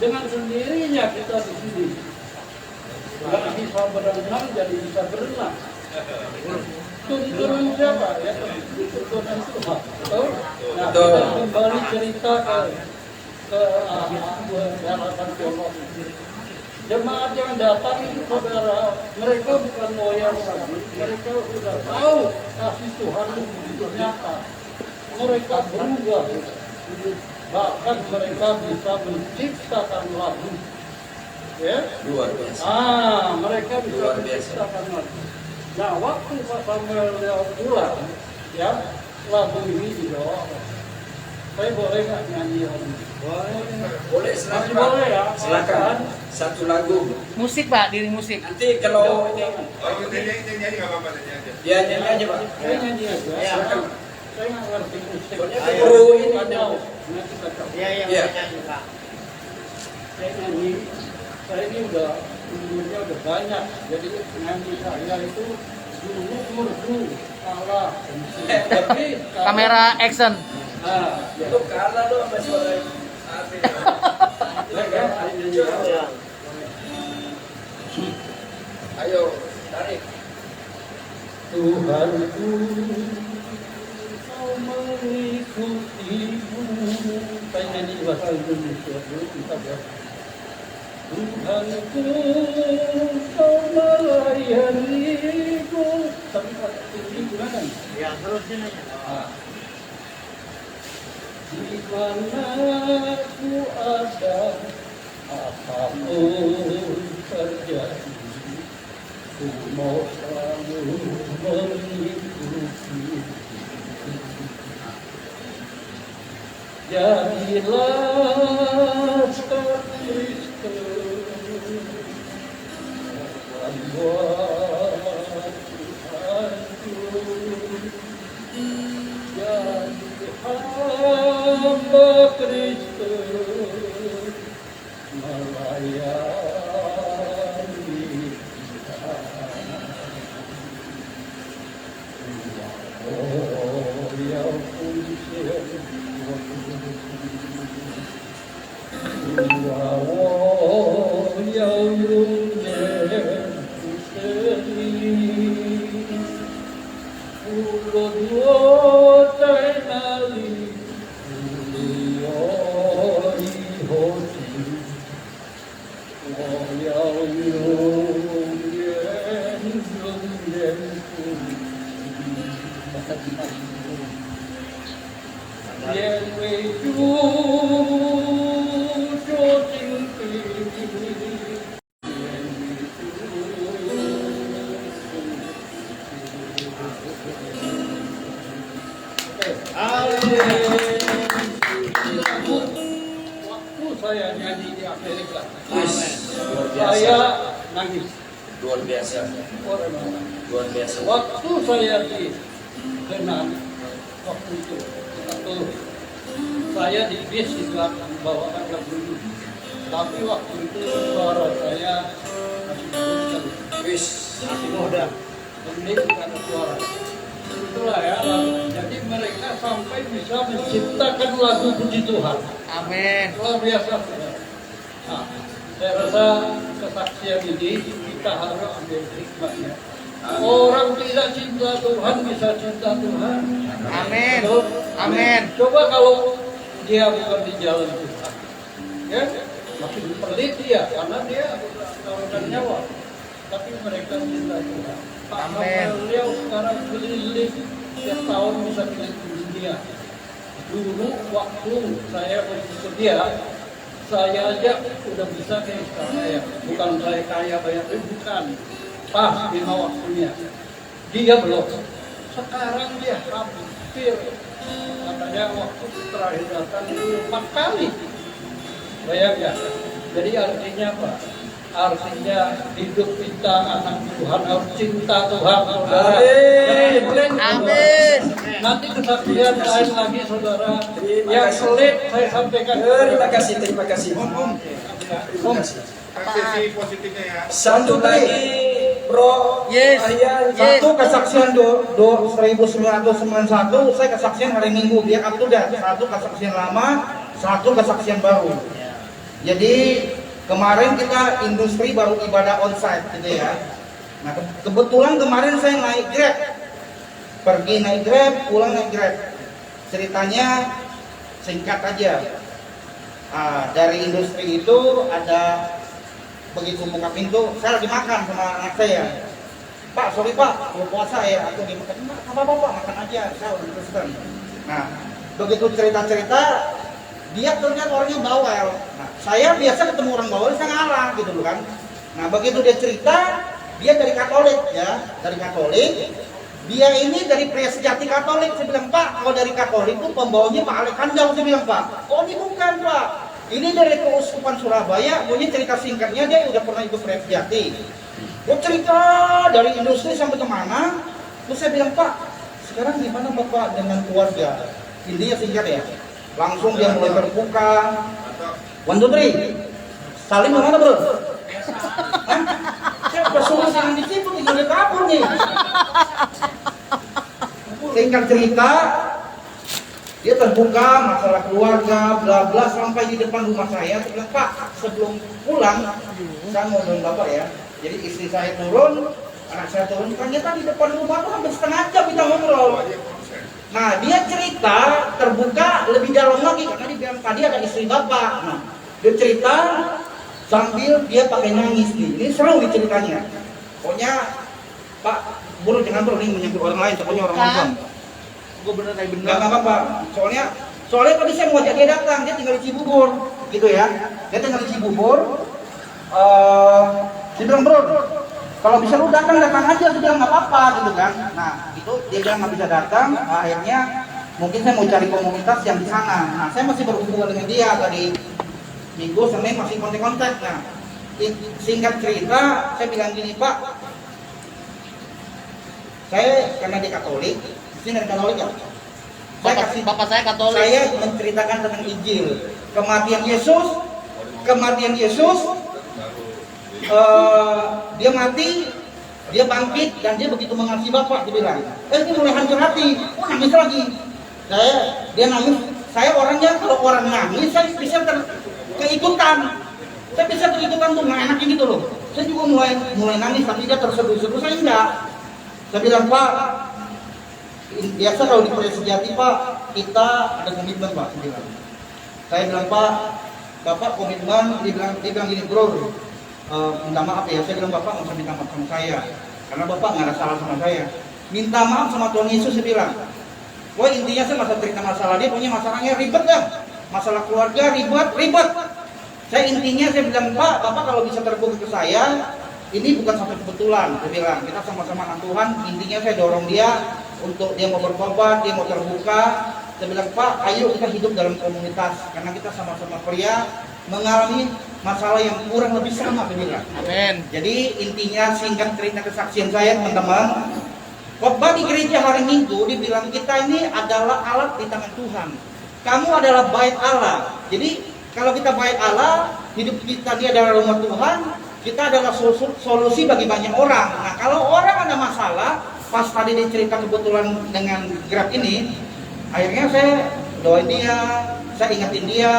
dengan sendirinya kita di sini. Nggak bisa berenang jadi bisa berenang. Tuntunan siapa? Ya, tuntunan Tuhan. Betul? Nah, kita kembali cerita ke harapan teologi. Jemaat yang datang itu saudara, mereka bukan loyal lagi, mereka sudah tahu kasih Tuhan itu begitu nyata. Mereka berubah, bahkan mereka bisa menciptakan lagu. Ya? Luar biasa. Mereka bisa menciptakan lagu. Nah, waktu Pak Samuel pulang, ya, lagu ini dibawa. Saya boleh nggak nyanyi lagu? Boleh, Masih silakan. boleh ya? Silakan. Satu lagu. Musik Pak, diri musik. Nanti kalau Nyanyi nggak apa-apa, nyanyi aja. dia nyanyi aja Pak. Saya nyanyi aja. Silakan. Saya nggak ngerti musik. Soalnya guru ini Kacau. Nanti kacau. Iya. Saya nyanyi. Saya ini udah umurnya udah banyak. Jadi nyanyi saya itu dulu merdu kalah. Tapi Kamera action. Nah, ya. Itu kalah loh sama suara Ate. Ya, kan? Saya nyanyi ya. Ayo, tarik. Tuhanku, kau mengikutimu. Saya nyanyi bahasa Indonesia dulu, kita ya. Tuhanku, kau melayaniku. Tapi kalau ini gimana? Ya, terusnya aja. Di mana ku ada, apapun terjadi, ku mau selalu mengikuti. Jadilah Kristus, buat Tuhanku. Jadi hamba Kristus melayani kita. Oh, ya pujian oh, ya Waktu saya nyanyi di Amerika, Luar saya biasa. nangis. Luar biasa. Luar biasa. Waktu saya di Denang, waktu itu atau saya di bis di belakang bawakan lagu ini. Tapi waktu itu suara saya masih bagus sekali. Wis. Masih muda. Ini bukan suara. Itulah ya. Jadi mereka sampai bisa menciptakan lagu puji Tuhan. Amin. Luar biasa. Nah, saya rasa kesaksian ini kita harus ambil hikmahnya. Orang tidak cinta Tuhan bisa cinta Tuhan. Amin. Betul? Amin. Coba kalau dia bukan di jalan Tuhan, ya makin pelit dia karena dia taruhkan nyawa. Tapi mereka cinta Tuhan. Pak Amin. Beliau sekarang keliling setiap tahun bisa keliling dunia. Dulu waktu saya berikut dia, saya aja udah bisa kayak saya. Bukan saya kaya banyak duit, bukan. Pas lima waktunya. Dia belum. Sekarang dia hampir. Katanya waktu terakhir datang itu 4 kali. Bayangkan. Jadi artinya apa? Artinya hidup kita anak Tuhan harus cinta Tuhan, saudara. Amin. Amin. Nanti kesaksian lain lagi, saudara. Terima Yang kasih. sulit saya sampaikan. Terima kasih, terima kasih. Terima kasih. Sisi positifnya ya. Satu lagi, Bro. Yes. Ayan. Yes. Satu kesaksian 1991, saya kesaksian hari Minggu, dia up to date. Satu kesaksian lama, satu kesaksian baru. Jadi kemarin kita industri baru ibadah onsite gitu ya. Nah kebetulan kemarin saya naik Grab, pergi naik Grab, pulang naik Grab. Ceritanya singkat aja. Dari industri itu ada begitu buka pintu, saya lagi makan sama anak saya. Pak, sorry Pak, belum puasa ya, aku dimakan. Apa-apa Pak, makan aja, saya udah teruskan. Nah, begitu cerita-cerita, dia ternyata orangnya bawel. Nah, saya biasa ketemu orang bawel, saya ngalah gitu loh kan. Nah, begitu dia cerita, dia dari Katolik ya, dari Katolik. Dia ini dari Pria Sejati Katolik. Saya bilang, Pak, kalau dari Katolik itu pembawanya Pak Alek Handal. Saya bilang, Pak, oh ini bukan Pak, ini dari Keuskupan Surabaya. Punya cerita singkatnya, dia udah pernah ikut Pria Sejati. Dia cerita dari industri sampai kemana. Terus saya bilang, Pak, sekarang gimana Bapak dengan keluarga? Intinya singkat ya. Langsung dia mulai terbuka. 1, 2, 3. Salim mana bro? Hah? Saya udah suruh jangan di situ, tinggal dia kabur nih. Singkat cerita, dia terbuka masalah keluarga, bla bla sampai di depan rumah saya. Saya bilang, Pak, sebelum pulang, saya mau dengan Bapak ya. Jadi istri saya turun, anak saya turun, ternyata di depan rumah tuh hampir setengah jam kita ngobrol. Nah, dia cerita terbuka lebih dalam lagi karena dia bilang tadi ada istri Bapak. Nah, dia cerita sambil dia pakai nangis nih. Ini seru nih ceritanya. Pokoknya, Pak, buru jangan bro, ini menyangkut orang lain, pokoknya orang nonton. Gue bener kayak bener. Gak apa-apa. Soalnya tadi saya mau ajak dia datang, dia tinggal di Cibubur, gitu ya. Dia tinggal di Cibubur. Dia bilang, bro, kalau bisa lu datang aja, dia bilang nggak apa-apa gitu kan. Nah itu dia bilang nggak bisa datang, akhirnya mungkin saya mau cari komunitas yang di sana. Nah saya masih berhubungan dengan dia tadi Minggu, Senin masih kontak-kontak. Nah singkat cerita, saya bilang gini, Pak, saya karena dia Katolik, sini dari Katolik ya. Bapak saya Katolik. Saya menceritakan tentang Injil, kematian Yesus. Dia mati, dia bangkit, dan dia begitu mengasihi Bapak, dia bilang, dia mulai hancur hati, nangis lagi. Dia nangis, saya orangnya kalau orang nangis, saya bisa keikutan, tuh nggak enaknya gitu loh. Saya juga mulai nangis, tapi dia terseduh-seduh, saya enggak. Saya bilang, Pak, biasa kalau di Pria Sejati Pak, kita ada komitmen Pak. Saya bilang, Pak, Bapak komitmen, dia bilang gini, bro, minta maaf ya. Saya bilang, Bapak nggak usah minta maaf sama saya, karena Bapak nggak ada salah sama saya. Minta maaf sama Tuhan Yesus, saya bilang. Wah intinya saya masa cerita masalah dia, punya masalahnya ribet kan, masalah keluarga ribet. Saya intinya saya bilang, Pak, Bapak kalau bisa terbuka ke saya, ini bukan satu kebetulan. Saya bilang, kita sama-sama anak Tuhan. Intinya saya dorong dia untuk dia mau bertobat, dia mau terbuka. Saya bilang, Pak, ayo kita hidup dalam komunitas, karena kita sama-sama pria mengalami masalah yang kurang lebih sama, saya bilang. Amin. Jadi intinya singkat cerita kesaksian saya teman-teman, khotbah di gereja hari Minggu dibilang kita ini adalah alat di tangan Tuhan. Kamu adalah bait Allah. Jadi kalau kita bait Allah, hidup kita ini adalah rumah Tuhan. Kita adalah solusi bagi banyak orang. Nah kalau orang ada masalah, pas tadi dicerita kebetulan dengan Grab ini, akhirnya saya doain dia, saya ingatin dia,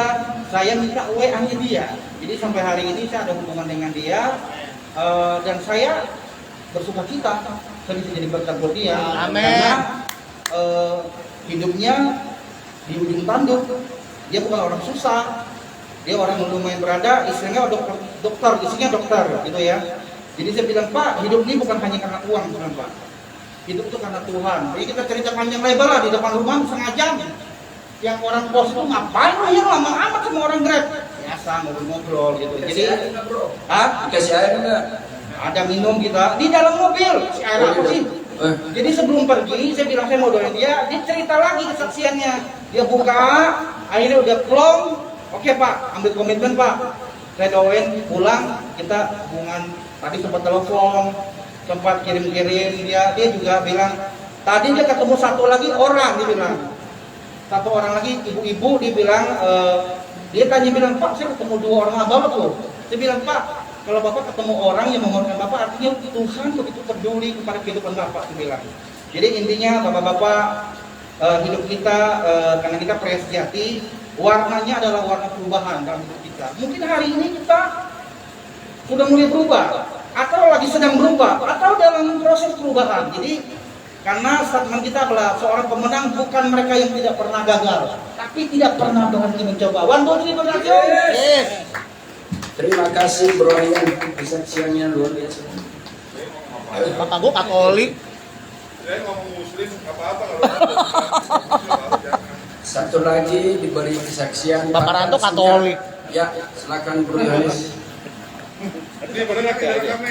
saya minta WA-nya dia. Jadi sampai hari ini saya ada hubungan dengan dia, dan saya bersuka cita saya bisa jadi berkat buat dia. Amin. Karena hidupnya di ujung tanduk, dia bukan orang susah, dia orang yang lumayan berada, istrinya dokter, istrinya dokter, gitu ya. Jadi saya bilang, Pak, hidup ini bukan hanya karena uang, bukan Pak. Hidup itu karena Tuhan. Jadi kita cerita panjang lebar lah di depan rumah setengah jam. Yang orang bos itu ngapain lah yang lama amat sama orang Grab? Biasa ngobrol-ngobrol gitu. Jadi, Dikasih air enggak? ada minum kita di dalam mobil. Si air apa sih? Jadi sebelum pergi, saya bilang saya mau doain dia. Dia cerita lagi kesaksiannya. Dia buka, akhirnya udah plong. Oke Pak, ambil komitmen Pak. Saya doain pulang, kita hubungan. Tadi sempat telepon, sempat kirim-kirim. Dia juga bilang, tadi dia ketemu satu lagi orang, dia bilang. Satu orang lagi, ibu-ibu, dia bilang, dia tanya bilang, Pak, saya ketemu dua orang abang tuh. Saya bilang, Pak, kalau Bapak ketemu orang yang memurnikan Bapak, artinya Tuhan begitu peduli kepada kehidupan Bapak, dia bilang. Jadi intinya Bapak-Bapak, hidup kita, karena kita Pria Sejati, warnanya adalah warna perubahan dalam hidup kita. Mungkin hari ini kita sudah mulai berubah, atau lagi sedang berubah, atau dalam proses perubahan. Jadi karena statement kita adalah seorang pemenang bukan mereka yang tidak pernah gagal, tapi tidak pernah berhenti mencoba. One, two, three, berhasil. Yes. Terima kasih Bro Ian, kesaksiannya luar biasa. Bapak gua Katolik. Saya ngomong muslim apa-apa kalau Satu lagi diberi kesaksian Bapak Pak Ranto Singkat. Katolik. Ya, silakan Bro Yohanes. ini boleh nggak kita rekam nih?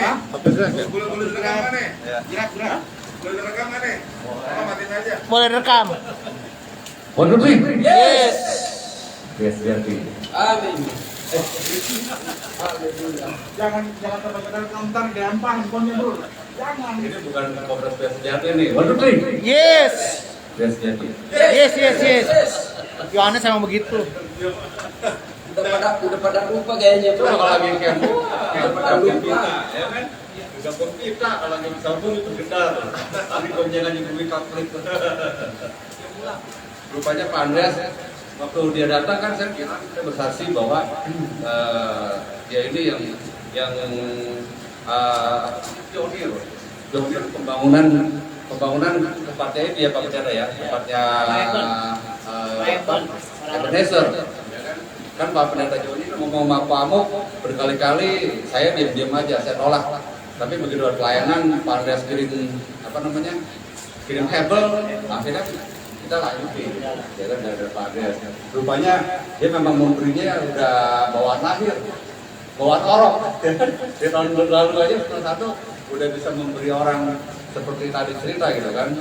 Boleh direkam nggak nih? Gerak. Boleh direkam nggak nih? Apa matiin aja? Boleh rekam. Waduh, Tri. Yes. Yes, Jati. Amin. Jangan terbaca komentar gampang handphonenya bro. Jangan. Ini bukan Polres Bias Jati nih. Waduh, Tri. Yes. Bias Jati. Yes. Yohanes emang begitu. Udah pada lupa kayaknya Itu kalau lagi camp, Udah pada lupa. ya kan? Gabung kita kalau lagi sambung itu gendar. Tapi gonjangan yang bumi Katolik. Rupanya Pak Andreas waktu dia datang kan saya bersaksi bahwa dia ini yang pionir pembangunan tempatnya itu ya Pak Bicara ya, tempatnya Ebenezer. Kan Pak Pendeta Joni ngomong sama Pak Amok berkali-kali, saya diam-diam aja, saya tolak. Tapi begitu ada pelayanan, Pak Andreas kirim hebel, akhirnya kita lanjutin, ya kan dari Pak Andreas. Rupanya dia memang memberinya udah bawaan lahir, bawaan orok. Di tahun lalu aja salah satu udah bisa memberi orang seperti tadi cerita gitu kan.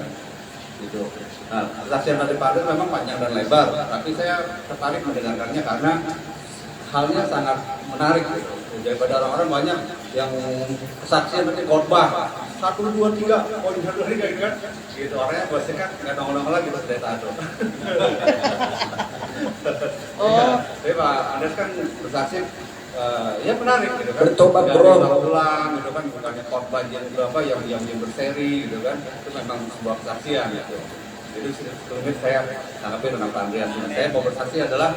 Gitu. Nah, kesaksian dari Pak Andreas memang panjang dan lebar, tapi saya tertarik mendengarkannya karena halnya sangat menarik gitu. Daripada orang-orang banyak yang kesaksian nanti khotbah 1, 2, 3 poin dari kan gitu, orangnya pasti kan nggak nongol-nongol lagi pas data itu. Tapi Pak Andreas kan bersaksi ya menarik gitu kan. Bertobat, Nggak bro. diulang-ulang gitu kan, bukannya khotbah yang berseri gitu kan. Itu memang sebuah kesaksian gitu. Jadi sebelumnya saya tanggapi tentang Pak Andreas. Saya mau bersaksi adalah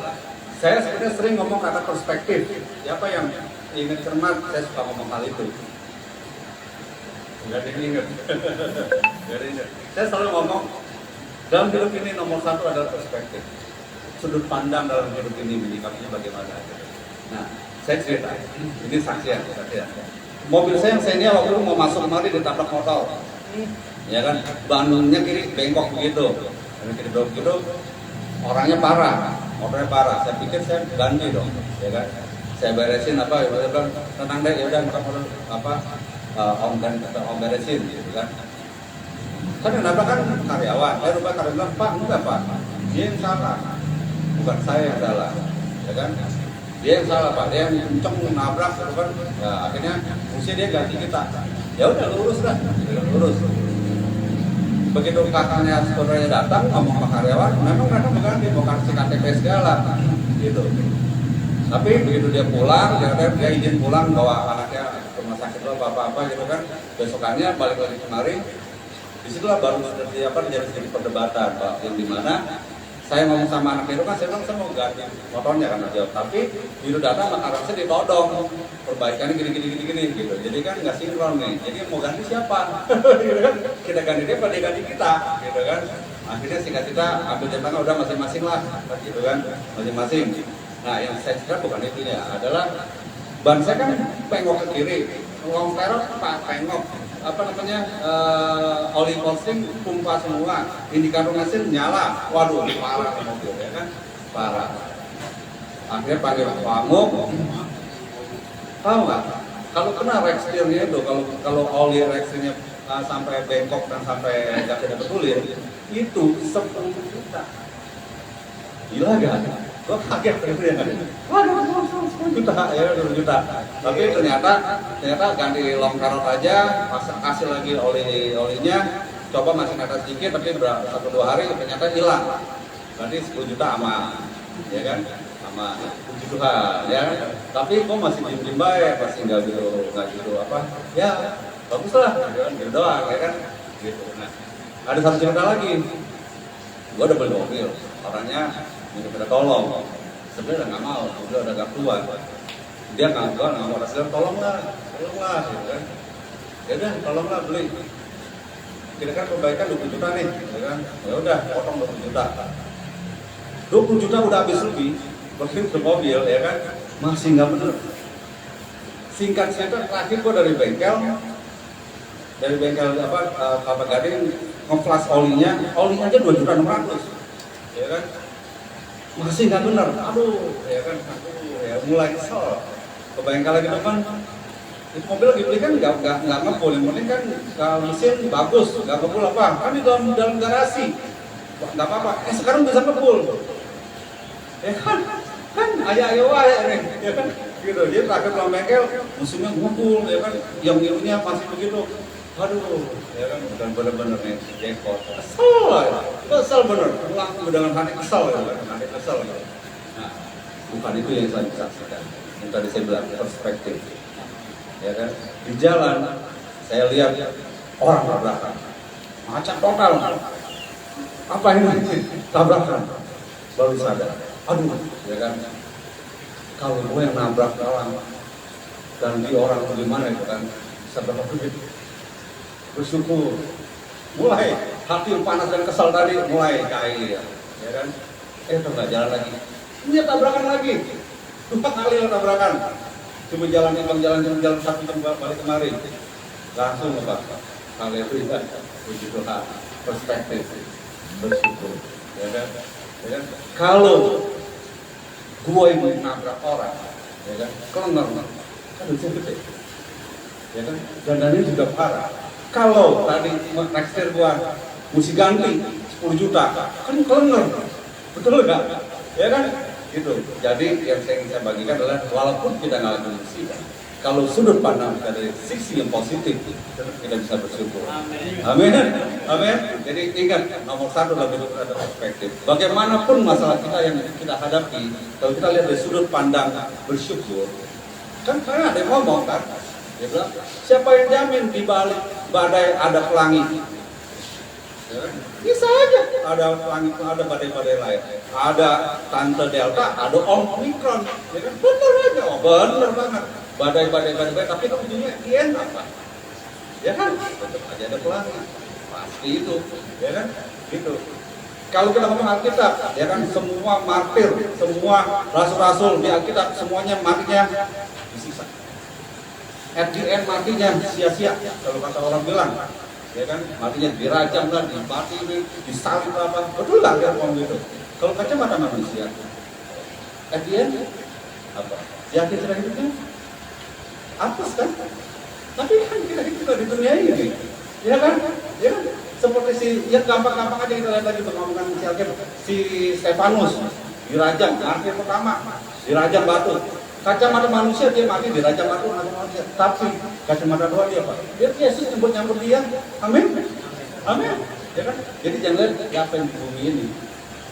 saya sebenarnya sering ngomong kata perspektif. Siapa yang ingin cermat, saya suka ngomong hal itu. Gak ada yang ingat. Saya selalu ngomong dalam hidup ini nomor satu adalah perspektif. Sudut pandang dalam hidup ini menyikapinya bagaimana. Nah, saya cerita. Ini saksian. Mobil saya yang senior waktu itu mau masuk kemari ditabrak motor. Ya kan, bannya kiri bengkok begitu. Dan kiri bengkok begitu, orangnya parah, motornya parah. Saya pikir saya ganti dong, ya kan. Saya beresin apa, ya bilang tenang deh, ya udah om beresin gitu kan. Kan yang nabrak kan karyawan, saya lupa karyawan bilang, Pak, enggak Pak, dia yang salah, bukan saya yang salah, ya kan. Dia yang salah Pak, dia yang kenceng nabrak, gitu kan. Ya, akhirnya mesti dia ganti kita. Ya udah lurus lah, lurus. Begitu kakaknya saudaranya datang ngomong sama karyawan, memang mereka berganti mau kasih KTP segala, gitu. Tapi begitu dia pulang, dia izin pulang bawa anaknya ke rumah sakit atau apa-apa gitu kan. Besokannya balik lagi kemari, disitulah baru jadi sedikit perdebatan, Pak, yang dimana saya ngomong sama anak itu kan, saya bilang saya mau ganti motornya kan jawab, tapi biru datang sama karang saya ditodong, perbaikannya gini gitu, jadi kan nggak sinkron nih, jadi mau ganti siapa? Gitu kan? Kita ganti dia, pada ganti kita, gitu kan? Akhirnya singkat kita ambil jatahnya udah masing-masing lah, gitu kan, masing-masing. Nah yang saya cerita bukan itunya, adalah ban saya kan pengok ke kiri, long perot pengok. Oli posting pompa semua, indikator mesin nyala, waduh parah mobil ya kan, parah. Akhirnya panggil Pak Amok, tahu nggak? Kalau kena rekstirnya itu, kalau oli rekstirnya sampai bengkok dan sampai nggak tidak betulin, itu 10 juta. Gila gak? Gue kaget gitu ya. Waduh, 10 juta, ya 10 juta. Tapi ternyata ganti long karot aja, kasih lagi olinya, coba masih atas sedikit, tapi 1-2 hari ternyata hilang. Berarti 10 juta aman, ya kan? Aman, puji Tuhan, ya. Tapi kok masih diem baik, masih nggak gitu apa? Ya, bagus lah, gitu doang, ya kan? Gitu. Nah, ada satu cerita lagi. Gue udah beli mobil, orangnya minta tolong. Sebenarnya nggak mau, udah agak kuat. Dia nggak mau rasanya tolonglah, gitu kan. Ya udah, tolonglah beli. Kita kan perbaikan 20 juta nih, ya kan. Ya udah, potong 20 juta. 20 juta udah habis lebih, begitu ke mobil, ya kan. Masih nggak bener. Singkat cerita, terakhir gua dari bengkel Kelapa Gading ngeflash olinya aja 2.600.000, ya kan. Masih nggak bener, aduh, ya kan, ya mulai kesel. Ke bengkel lagi depan, itu mobil lagi beli kan nggak ngebul, yang penting kan mesin bagus, nggak ngebul apa, kan di dalam garasi, nggak apa-apa. Sekarang bisa ngebul, ya kan ayo nih, ya kan, gitu. Dia terakhir pulang bengkel, musuhnya ngebul, ya kan, yang ngirunya masih begitu. Aduh, ya kan, bukan bener-bener nih, jackpot. Kesel bener, pulang dengan hati kesel, ya kan, hati kesel. Nah, bukan itu yang saya saksikan. Yang tadi saya bilang, perspektif. Ya kan, di jalan, saya lihat orang tabrakan. Macam total. Apa ini? Tabrakan. Baru sadar. Aduh, ya kan, kalau gue yang nabrak orang, dan di orang bagaimana itu kan, bisa berapa duit. Bersyukur, mulai hati yang panas dan kesal tadi mulai cair, ya kan? Itu nggak jalan lagi, ini tabrakan lagi, 4 kali tabrakan, cuma jalan satu tempat balik kemari, langsung apa? Haleluya, puji Tuhan, perspektif, bersyukur, ya kan? Ya kan? Kalau gue yang nabrak orang, ya kan? Kelengger, kan bisa gede, ya kan? Dan ini juga parah. Kalau tadi next gua mesti ganti 10 juta, kan kelengger, betul nggak? Ya kan? Gitu. Jadi yang saya ingin bagikan adalah walaupun kita ngalamin musibah, kalau sudut pandang kita dari sisi yang positif, kita bisa bersyukur. Amin. Amin. Jadi ingat, nomor 1 dalam hidup ada perspektif. Bagaimanapun masalah kita yang kita hadapi, kalau kita lihat dari sudut pandang bersyukur, kan karena ada yang ngomong kan, dia bilang, siapa yang jamin di balik badai ada pelangi? Bisa aja ada pelangi, ada badai-badai lain, ada tante delta, ada omikron, ya kan? Bener aja, bener banget. Badai, tapi ujungnya IN apa? Ya kan? Tetap aja ada pelangi, pasti itu, ya kan? Gitu. Kalau kita ngomong Alkitab, ya kan, semua martir, semua rasul-rasul di Alkitab, semuanya matinya disiksa. At the end matinya sia-sia, kalau kata orang bilang, ya kan, matinya dirajam lah, dibati ini, disalib apa, betul lah dia ngomong gitu. Kalau kacamata manusia, at the end apa? Yakin sudah hidupnya? Apes kan? Tapi kan kita di dunia ini, ya kan? Ya kan? Seperti yang gampang-gampang aja kita lihat lagi pengomongan si Stefanus, dirajam, martir pertama, dirajam batu. Kacamata manusia dia mati dirajam batu manusia, tapi kacamata doa dia apa? Dia Yesus nyambut dia, amin, amin, ya kan? Jadi jangan lihat apa yang di bumi ini,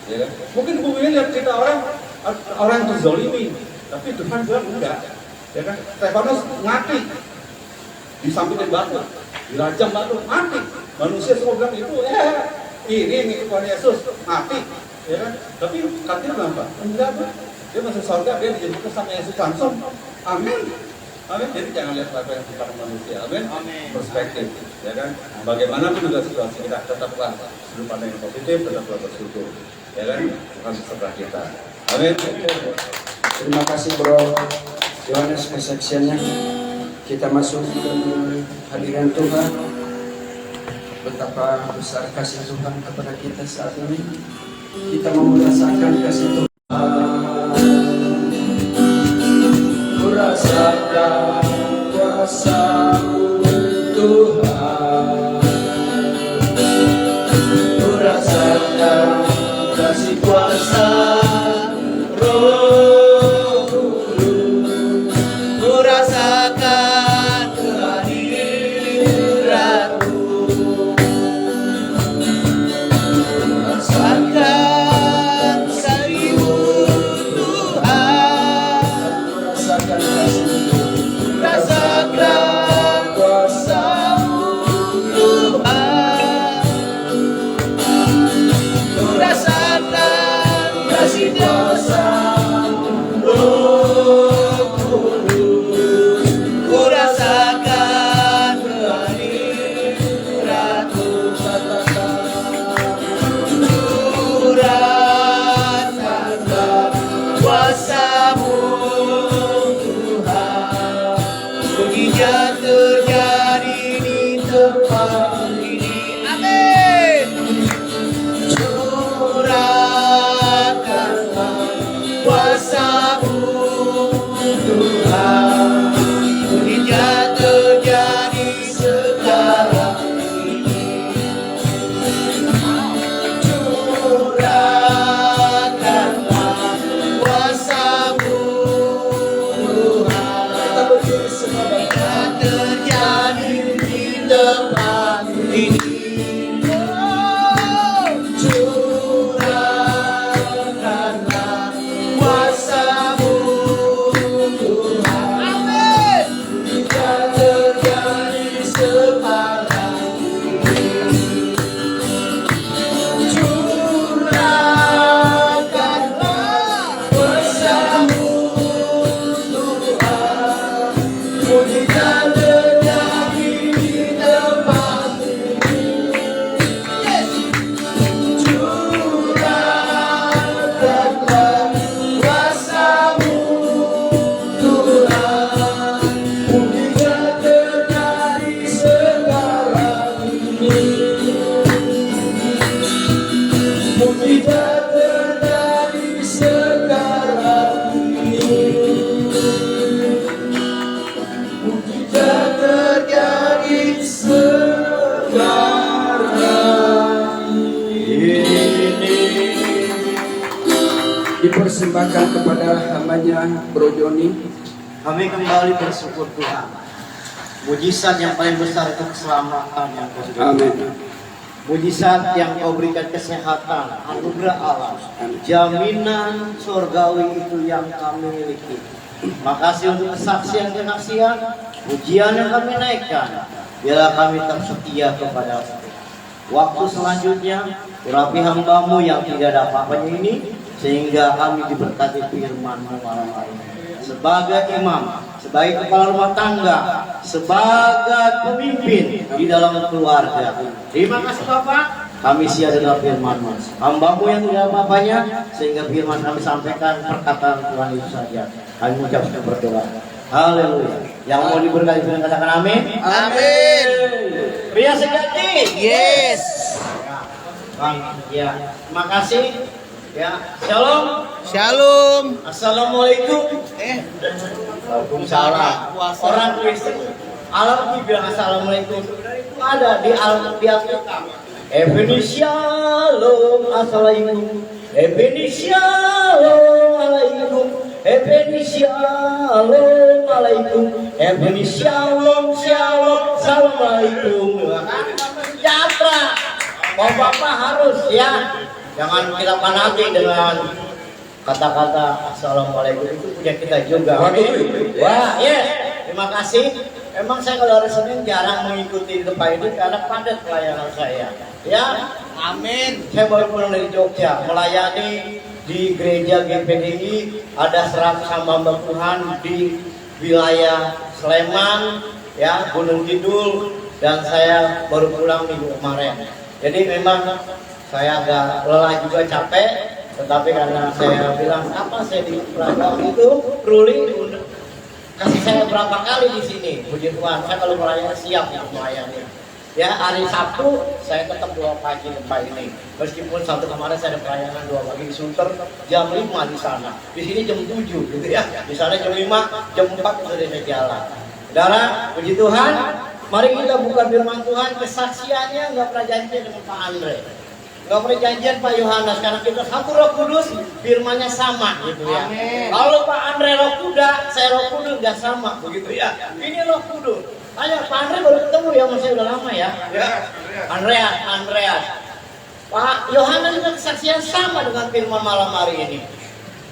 ya kan? Mungkin di bumi ini lihat kita orang yang terzolimi, tapi Tuhan bilang enggak, ya kan? Stefanus mati, disambitin batu, dirajam batu, mati. Manusia semua bilang itu, ini Tuhan Yesus mati, ya kan? Tapi katanya bilang apa? Enggak, dia masuk surga, dia dijemput sama Yesus langsung. Amin. Amin. Jadi jangan lihat apa yang kepada manusia. Amin. Perspektif, ya kan? Bagaimanapun juga situasi kita, tetaplah sudut pandang yang positif, tetaplah bersyukur, ya kan? Bukan seserah kita. Amin. Terima kasih Bro Yohanes kesaksiannya. Kita masuk ke hadiran Tuhan. Betapa besar kasih Tuhan kepada kita saat ini. Kita mau merasakan kasih Tuhan. Rasakan kuasa-Mu Tuhan, ku rasakan kasih kuasa Roh Kudus, ku rasakan kehadiran-Mu, ku rasakan sari-Mu depan ini. Amin. Curahkanlah kuasa-Mu Tuhan, mujizat terjadi sekarang ini. Curahkanlah kuasa-Mu Tuhan, mujizat terjadi di tempat ini. Curahkanlah kuasa-Mu Tuhan, amin. Mujizat terjadi sekarang ini. Curahkanlah kuasa-Mu Tuhan, mujizat terjadi di tempat ini. Yes. Curahkanlah kuasa-Mu Tuhan, mujizat terjadi sekarang ini. Mujizat terjadi sekarang ini. Mujizat terjadi sekarang ini. Dipersembahkan kepada hambanya Bro Joni. Kami kembali bersyukur Tuhan. Mujizat yang paling besar itu keselamatan yang Kau sudah Amin. berikan. Mujizat yang Kau berikan kesehatan, anugerah Allah, jaminan surgawi itu yang kami miliki. Makasih untuk kesaksian-kesaksian, pujian yang kami naikkan. Biarlah kami tetap setia kepada waktu selanjutnya. Urapi hamba-Mu yang tidak ada apa-apanya ini, sehingga kami diberkati firman-Mu malam hari ini. Sebagai imam, sebagai kepala rumah tangga, sebagai pemimpin di dalam keluarga. Terima kasih Bapak. Kami siap dengan firman-Mu. Hamba-Mu yang tidak ada apa-apanya, sehingga firman kami sampaikan perkataan Tuhan itu saja. Kami mengucapkan berdoa. Haleluya. Yang mau diberkati dengan katakan amin. Amin. Pria sejati. Yes. Bang, ya, terima kasih. Ya, shalom. Shalom. Assalamualaikum. Waalaikumsalam. Orang Kristen Alam bilang assalamualaikum. Sebenarnya itu ada di Alkitab. Ebeni shalom assalamualaikum. Ebeni shalom alaikum. Ebeni shalom alaikum. Ebeni shalom shalom assalamualaikum. Jatra. Bapak harus ya. Jangan kita panati dengan kata-kata assalamualaikum, itu punya kita juga. Wah, yes. Terima kasih. Emang saya kalau hari Senin jarang mengikuti tempat ini karena padat pelayanan saya. Ya, amin. Saya baru pulang dari Jogja melayani di gereja GPDI, ada 100 hamba Tuhan di wilayah Sleman, ya, Gunung Kidul, dan saya baru pulang minggu kemarin. Jadi memang saya agak lelah juga, capek, tetapi karena saya bilang apa saya di Praga itu ruling kasih saya berapa kali di sini, puji Tuhan. Saya kalau melayani siap ya melayani. Ya, hari Sabtu saya tetap 2 pagi tempat ini. Meskipun Sabtu kemarin saya ada pelayanan 2 pagi di Sunter, jam 5 di sana. Di sini jam 7 gitu ya. Di sana jam 5, jam 4 sudah saya jalan. Saudara, puji Tuhan. Mari kita buka firman Tuhan. Kesaksiannya nggak pernah janjian dengan Pak Andre. Nggak pernah janjian Pak Yohanes, karena kita satu Roh Kudus, firmannya sama gitu ya. Amin. Kalau Pak Andre Roh Kuda, saya Roh Kudus nggak sama begitu ya. Ini Roh Kudus. Ayo Pak Andre baru ketemu ya, masih udah lama ya. Ya. Andreas. Pak Yohanes juga kesaksian sama dengan firman malam hari ini.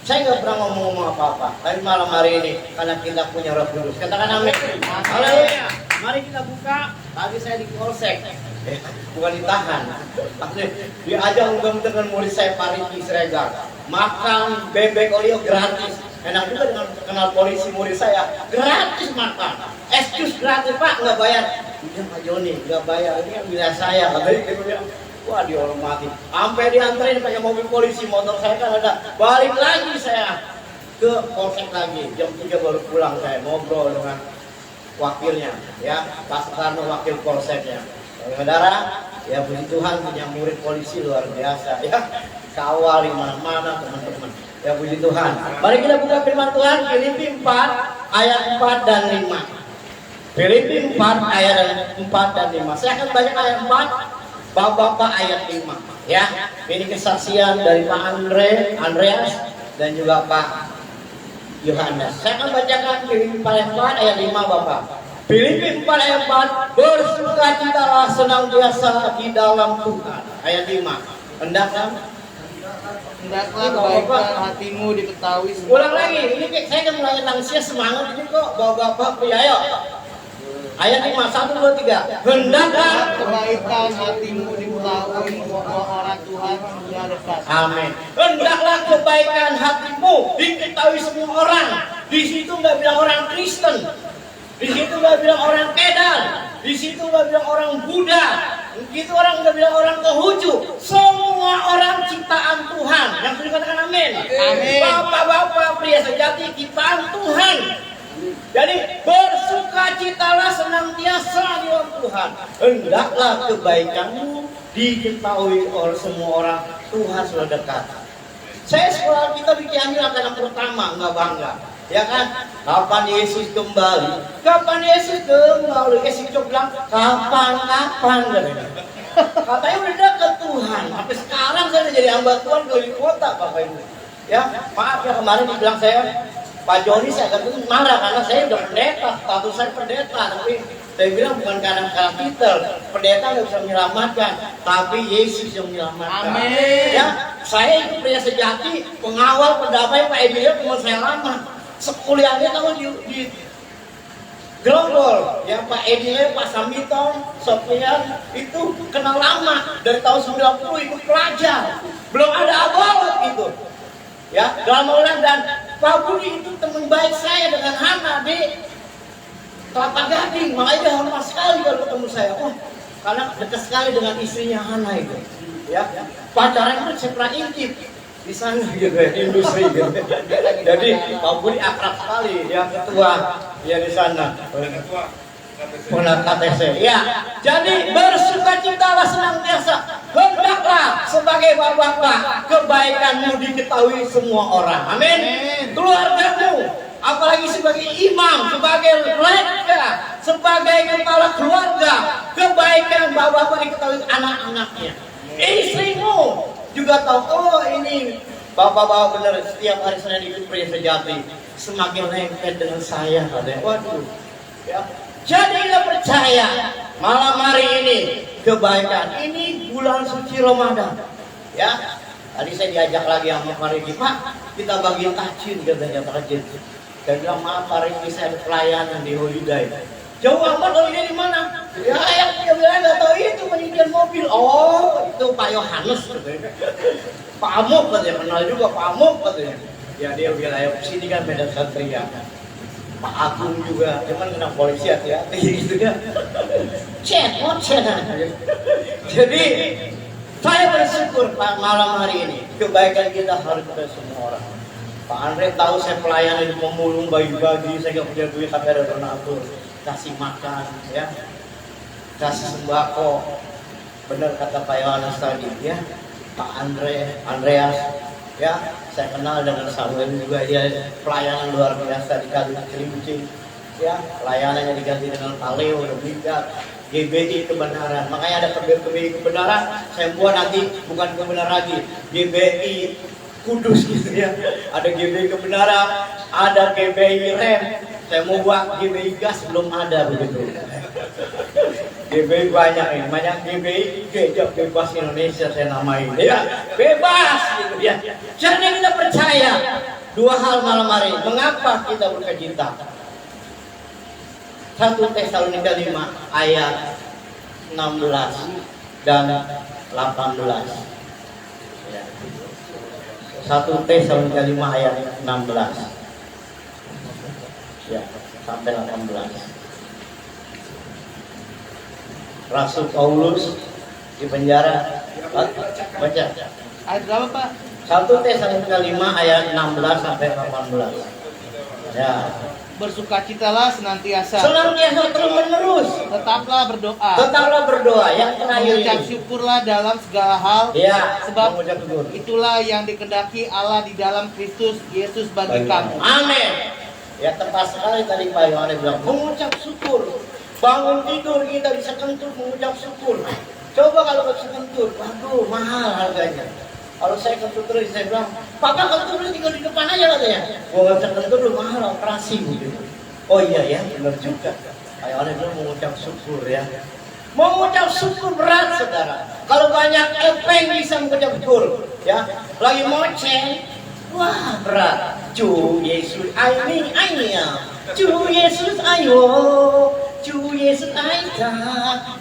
Saya nggak pernah ngomong apa-apa, tapi malam hari ini karena kita punya Roh Kudus. Katakan amin. Haleluya. Mari kita buka. Tadi saya di polsek. Bukan ditahan, diajak unggang dengan murid saya Pariki Sregar, makan bebek olio gratis. Enak juga dengan kenal polisi murid saya, gratis makan, excuse gratis Pak, nggak bayar. Udah Pak Joni, nggak bayar, ini yang wilayah saya. Katanya, wah dihormati. Sampai dianterin pakai mobil polisi, motor saya kan ada. Balik lagi saya ke polsek lagi, jam 3 baru pulang saya ngobrol dengan wakilnya, ya Pak Soekarno wakil polseknya. Saudara, ya puji Tuhan punya murid polisi luar biasa ya. Kawal di mana-mana teman-teman. Ya puji Tuhan. Mari kita buka firman Tuhan Filipi 4 ayat 4 dan 5. Filipi 4 ayat 4 dan 5. Saya akan baca ayat 4, Bapak-bapak ayat 5. Ya, ini kesaksian dari Pak Andreas dan juga Pak Yohanes. Saya akan bacakan Filipi 4 ayat 5 Bapak. Filipi 4 ayat 4, bersukacitalah senantiasa di dalam Tuhan. Ayat 5. Hendaklah kebaikan hatimu diketahui semua. ulang lagi, ini saya akan mulai lansia semangat ini kok bapak-bapak ya ayo. Ayat 5, 1, 2, 3. Hendaklah Kebaikan hatimu diketahui semua orang Tuhan sudah dekat. Amin. Hendaklah kebaikan hatimu diketahui semua orang. Di situ nggak bilang orang Kristen, di situ nggak bilang orang Kedan, di situ nggak bilang orang Buddha, di situ orang nggak bilang orang Konghucu. Semua orang ciptaan Tuhan. Yang sudah katakan amin. Amin. Bapak-bapak pria sejati ciptaan Tuhan. Jadi bersukacitalah senantiasa di dalam Tuhan. Hendaklah kebaikanmu diketahui oleh semua orang. Tuhan sudah dekat. Saya sekolah kita di Cianjur angkatan pertama, nggak bangga. Ya kan? Kapan Yesus kembali? Kapan Yesus kembali? Yesus bilang, kapan katanya. Katanya udah dekat Tuhan. Sampai sekarang saya udah jadi hamba Tuhan keliling kota, Bapak Ibu. Ya, maaf ya kemarin dibilang saya Pak Joni saya agak marah karena saya udah pendeta, status saya pendeta, tapi saya bilang bukan karena titel, pendeta nggak bisa menyelamatkan, tapi Yesus yang menyelamatkan. Amin. Ya, saya itu pria sejati, pengawal pendamai Pak Edilia teman saya lama, sekuliahnya tahu di Grogol, ya Pak Edilia, Pak Samiton, Sofian itu kenal lama dari tahun 90 ikut pelajar, belum ada abawat gitu. Ya, dalam orang dan Pak Budi itu teman baik saya dengan Hana di Kelapa Gading, makanya dia hormat sekali kalau ketemu saya. Wah, karena dekat sekali dengan istrinya Hana itu. Ya, pacaran pun saya pernah intip di sana gitu ya, industri gitu. Jadi Pak Budi akrab sekali, ya ketua ya di sana. Pernah KTC. Ya, jadi bersukacitalah senantiasa. Hendaklah sebagai bapak-bapak kebaikanmu diketahui semua orang. Amin. Keluargamu, apalagi sebagai imam, sebagai lega, sebagai kepala keluarga, kebaikan bapak-bapak diketahui anak-anaknya. Istrimu juga tahu, oh ini bapak-bapak benar setiap hari saya ikut pria sejati, semakin lengket dengan saya. Waduh, ya. Jadi kita percaya malam hari ini kebaikan. Ini bulan suci Ramadan. Ya, tadi saya diajak lagi sama Pak Riki, Pak, kita bagiin tajin katanya tajin. Saya bilang maaf Pak Riki, saya ada pelayanan di Holiday. Jauh amat Holiday di mana? Ya, yang dia bilang nggak tahu itu penyediaan mobil. Oh, itu Pak Yohanes. Pak Amok katanya, kenal juga Pak Amok katanya. Ya dia bilang ayo sini kan Medan Satria. Pak Agung juga, cuman kena polisi hati-hati gitu kan. Cek. Jadi saya bersyukur Pak malam hari ini kebaikan kita harus ke semua orang. Pak Andre tahu saya pelayanan di pemulung bagi-bagi, saya gak punya duit tapi ada donatur, kasih makan, ya, kasih sembako. Benar kata Pak Yohanes tadi, ya, Pak Andreas. Ya, saya kenal dengan Samuel juga, dia pelayanan luar biasa di Kali Cilincing. Ya, pelayanannya diganti dengan Paleo, Demikat, GBI kebenaran. Makanya ada GBI kebenaran, saya buat nanti bukan kebenaran lagi, GBI Kudus gitu ya. Ada GBI kebenaran, ada GBI rem. Saya mau buat GBI gas belum ada begitu. GBI banyak ini, banyak GBI Gereja Bebas Indonesia saya namain, ya bebas gitu ya. Jadi kita percaya dua hal malam hari. Mengapa kita berkecita? 1 Tesalonika 5 ayat 16 dan 18. Ya. 1 Tesalonika 5 ayat 16. Ya, sampai 18. Rasul Paulus di penjara. Baca. Ayat berapa Pak? 1 Tesalonika 5 ayat 16 sampai 18. Ya. bersukacitalah senantiasa. Senantiasa terus menerus. Tetaplah berdoa. Tetaplah berdoa. Yang terakhir Mengucap ini. syukurlah dalam segala hal. Ya, Sebab mengucap syukur. itulah yang dikehendaki Allah di dalam Kristus Yesus bagi kamu. Amin. Ya tepat sekali tadi Pak Yohanes bilang mengucap syukur. Bangun tidur kita bisa kentur mengucap syukur. Coba kalau nggak bisa kentur, waduh mahal harganya. Kalau saya kentur terus saya bilang, Papa kentur tinggal di depan aja katanya. Gua nggak bisa kentur lu mahal operasi gitu. Oh iya ya benar juga. Pak Yohanes bilang mengucap syukur ya. Mengucap syukur berat saudara. Kalau banyak epeng bisa mengucap syukur ya. Lagi moceng. Wah berat. Cu Yesus ayo, Cu Yesus ayo, Cu Yesus aita,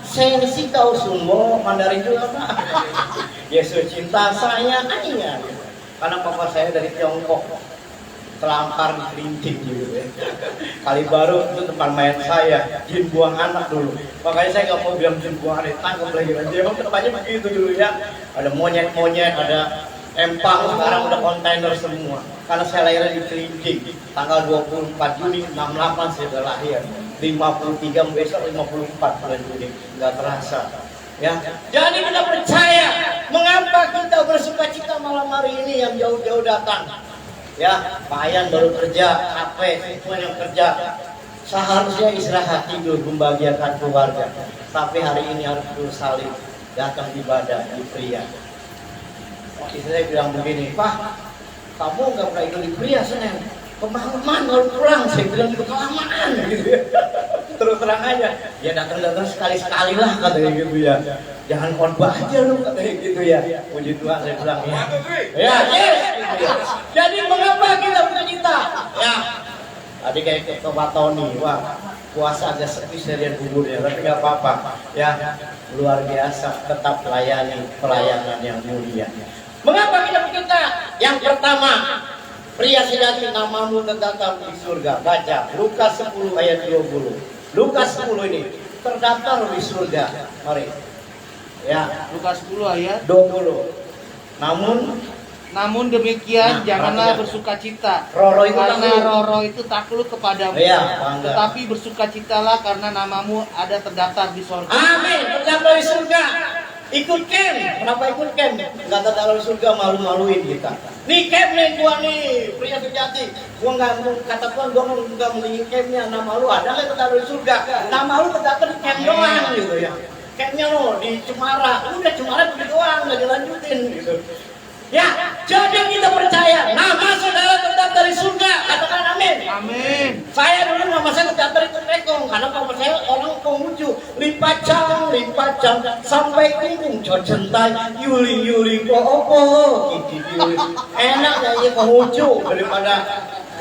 sensi kau semua Mandarin juga Pak. Yesus cinta saya ayo. Karena papa saya dari Tiongkok, terlampar di Kerinting gitu ya. Kali baru itu tempat main saya, jin buang anak dulu. Makanya saya nggak mau bilang jin buang anak, tangkap lagi aja. Emang tempatnya begitu dulu ya. Ada monyet-monyet, ada empang, sekarang udah kontainer semua. Karena saya lahir di Kerinting, tanggal 24 Juni 68 saya sudah lahir. 53 besok 54 bulan Juni, nggak terasa. Ya, jadi kita percaya mengapa kita bersukacita malam hari ini yang jauh-jauh datang. Ya, Pak Ayan baru kerja, capek, semua yang kerja. Seharusnya istirahat tidur, membahagiakan keluarga. Tapi hari ini harus bersalin, datang ibadah di pria. Istri saya bilang begini, Pak, kamu nggak pernah ikut di pria Senin. Kemalaman baru pulang, saya bilang itu kelamaan gitu ya. Terus terang aja, ya datang-datang sekali-sekali lah katanya gitu ya. Jangan khotbah aja lu katanya gitu ya. Puji Tuhan saya bilang ya. Ya, yes. Gitu ya. Jadi mengapa kita bercita? Ya. Tadi kayak ke Pak Tony, wah puasa agak sepi serian buburnya, tapi nggak apa-apa. Ya, luar biasa, tetap layani pelayanan yang mulia. Mengapa kita bercita? Yang pertama, pria sejati namamu terdatar di surga. Baca Lukas 10 ayat 20. Lukas 10 ini terdaftar di surga. Mari. Ya, Lukas 10 ayat 20. Namun demikian Nah, janganlah perhatikan. bersukacita Roro itu karena takluk. Roro itu takluk kepadamu. Iya, bangga. Tetapi bersukacitalah karena namamu ada terdaftar di sorga. Amin, terdaftar di surga. Ikut camp. Kenapa ikut camp? Nggak terdaftar di surga, malu-maluin kita. Nih camp nih gua nih, pria sejati. Gua nggak kata Tuhan, gua nggak melingin campnya. Nama lu ada nggak terdaftar di surga? Nama lu terdaftar di camp doang gitu ya. Campnya lo di Cemara, udah Cemara begitu doang, nggak dilanjutin gitu. Ya, jadi kita percaya nama saudara terdaftar di surga. Katakan amin. Amin. Saya dulu nama saya terdaftar di Tekong karena nama saya orang Konghucu. Lipacang sampai kungung cocentai yuli opo gitu. Enak nyanyi Konghucu daripada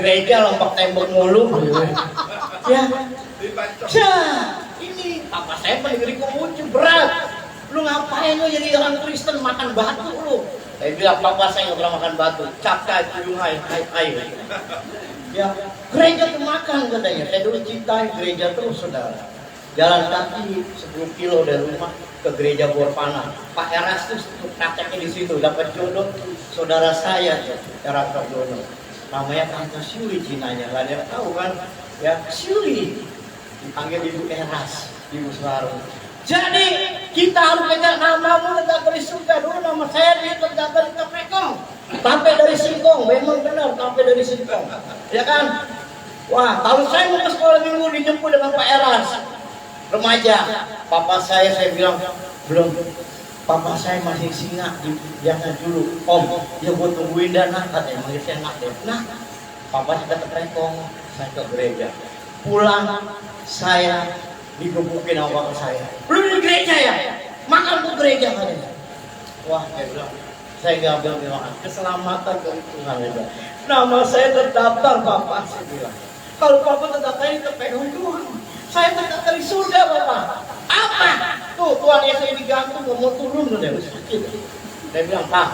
gereja lompat tembok mulu. Ya. Ini apa saya pendiri Konghucu berat. Lu ngapain lu jadi orang Kristen makan batu lu? Saya bilang, Papa saya nggak pernah makan batu. Cakai, kuyung, air. Ya, gereja tuh makan katanya. Saya dulu cintai gereja terus, saudara. Jalan kaki 10 kilo dari rumah ke gereja Borpana. Pak Erastus tuh prakteknya di situ. Dapat jodoh saudara saya, Erastus jodoh. Namanya Tante Syuli Cinanya. Nggak ada yang tahu kan? Ya, Syuli. Dipanggil Ibu Eras, Ibu Selaru. Jadi kita harus baca namamu terdaftar di surga. Dulu nama saya terdaftar di Tapekong. Tape dari Singkong, memang benar tape dari Singkong. Ya kan? Wah, kalau saya mau ke sekolah minggu dijemput dengan Pak Eras, remaja. Papa saya bilang belum. Papa saya masih singa, jangan dulu. Om, ya buat tungguin dan katanya manggil saya nak deh. Nah, Papa saya ke Tapekong, saya ke gereja. Pulang saya digebukin sama bapak saya. Belum di gereja ya? Makan ke gereja katanya. Wah, saya bilang, saya nggak bilang keselamatan keuntungan aja. Nama saya terdaftar Bapak, saya bilang. Kalau Bapak terdaftar di Tapekong doang, saya terdaftar di surga Bapak. Apa? Tuh, Tuhan Yesus digantung nggak mau turun udah sakit. Saya bilang, Pak,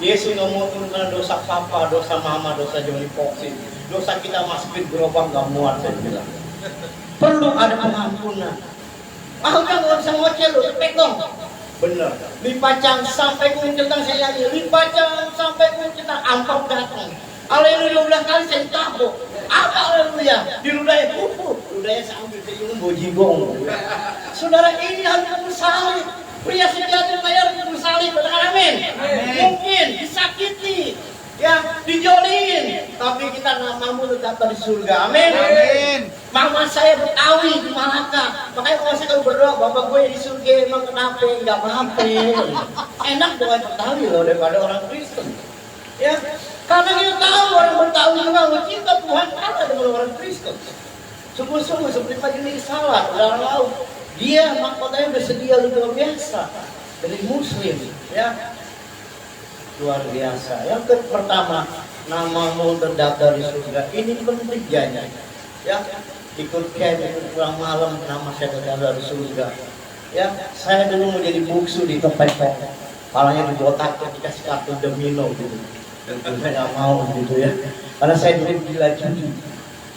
Yesus nggak mau turun karena dosa Papa, dosa Mama, dosa Johnny Foxy, dosa kita masukin gerobak nggak muat, saya bilang. Perlu ada pengampunan. Aku kan nggak bisa ngoceh lu, Tapekong. Bener. Lipacang sampai Kuncetang saya lagi. Lipacang sampai Kuncetang, ampau datang. Haleluya 12 kali saya tabok. Apa haleluya? Diludai kupu, ludahnya sambil keinginan bojibong. Saudara, ini harus bersalib. Pria sejati bayar bersalib, katakan amin. Mungkin disakiti, ya dijolin, tapi kita namamu tetap di surga. Amin. Amin. Mama saya Betawi di Malaka, makanya kalau saya kalau berdoa, bapak gue di surga emang kenapa? Nggak apa-apa. Enak doa Betawi loh daripada orang Kristen. Ya, karena kita tahu orang Betawi juga cinta Tuhan ada dengan orang Kristen. Sungguh-sungguh seperti pagi ini salah, orang laut. Dia mahkotanya bersedia luar biasa dari Muslim, ya luar biasa. Yang pertama, namamu terdaftar di surga. Ini pentingnya, ya ikut camp, ikut pulang malam, nama saya terdaftar di surga. Ya, saya dulu mau jadi buksu di tempat palanya dibotak, dikasih kartu domino gitu. Saya nggak mau gitu ya, karena saya dulu gila judi.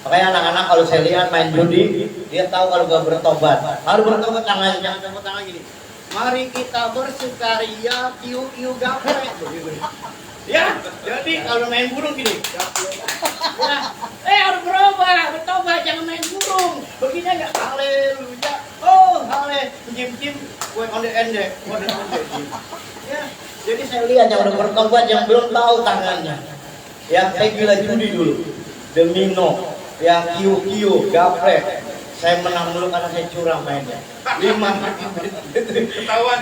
Makanya anak-anak kalau saya lihat main judi, dia tahu kalau gak bertobat. Harus bertobat tangannya, jangan tepuk tangan gini. Mari kita bersukaria, kiu-kiu gaplek. Ya, jadi kalau main burung gini. Ya, harus bertobat, jangan main burung. Begini aja, haleluya. Oh, hale, jim-jim, gue ondek-ondek. Ya, jadi saya lihat yang udah bertobat, yang belum tahu tangannya. Ya, saya gila judi dulu. Domino. Ya kiu-kiu, gaplek. Saya menang dulu karena saya curang mainnya. 5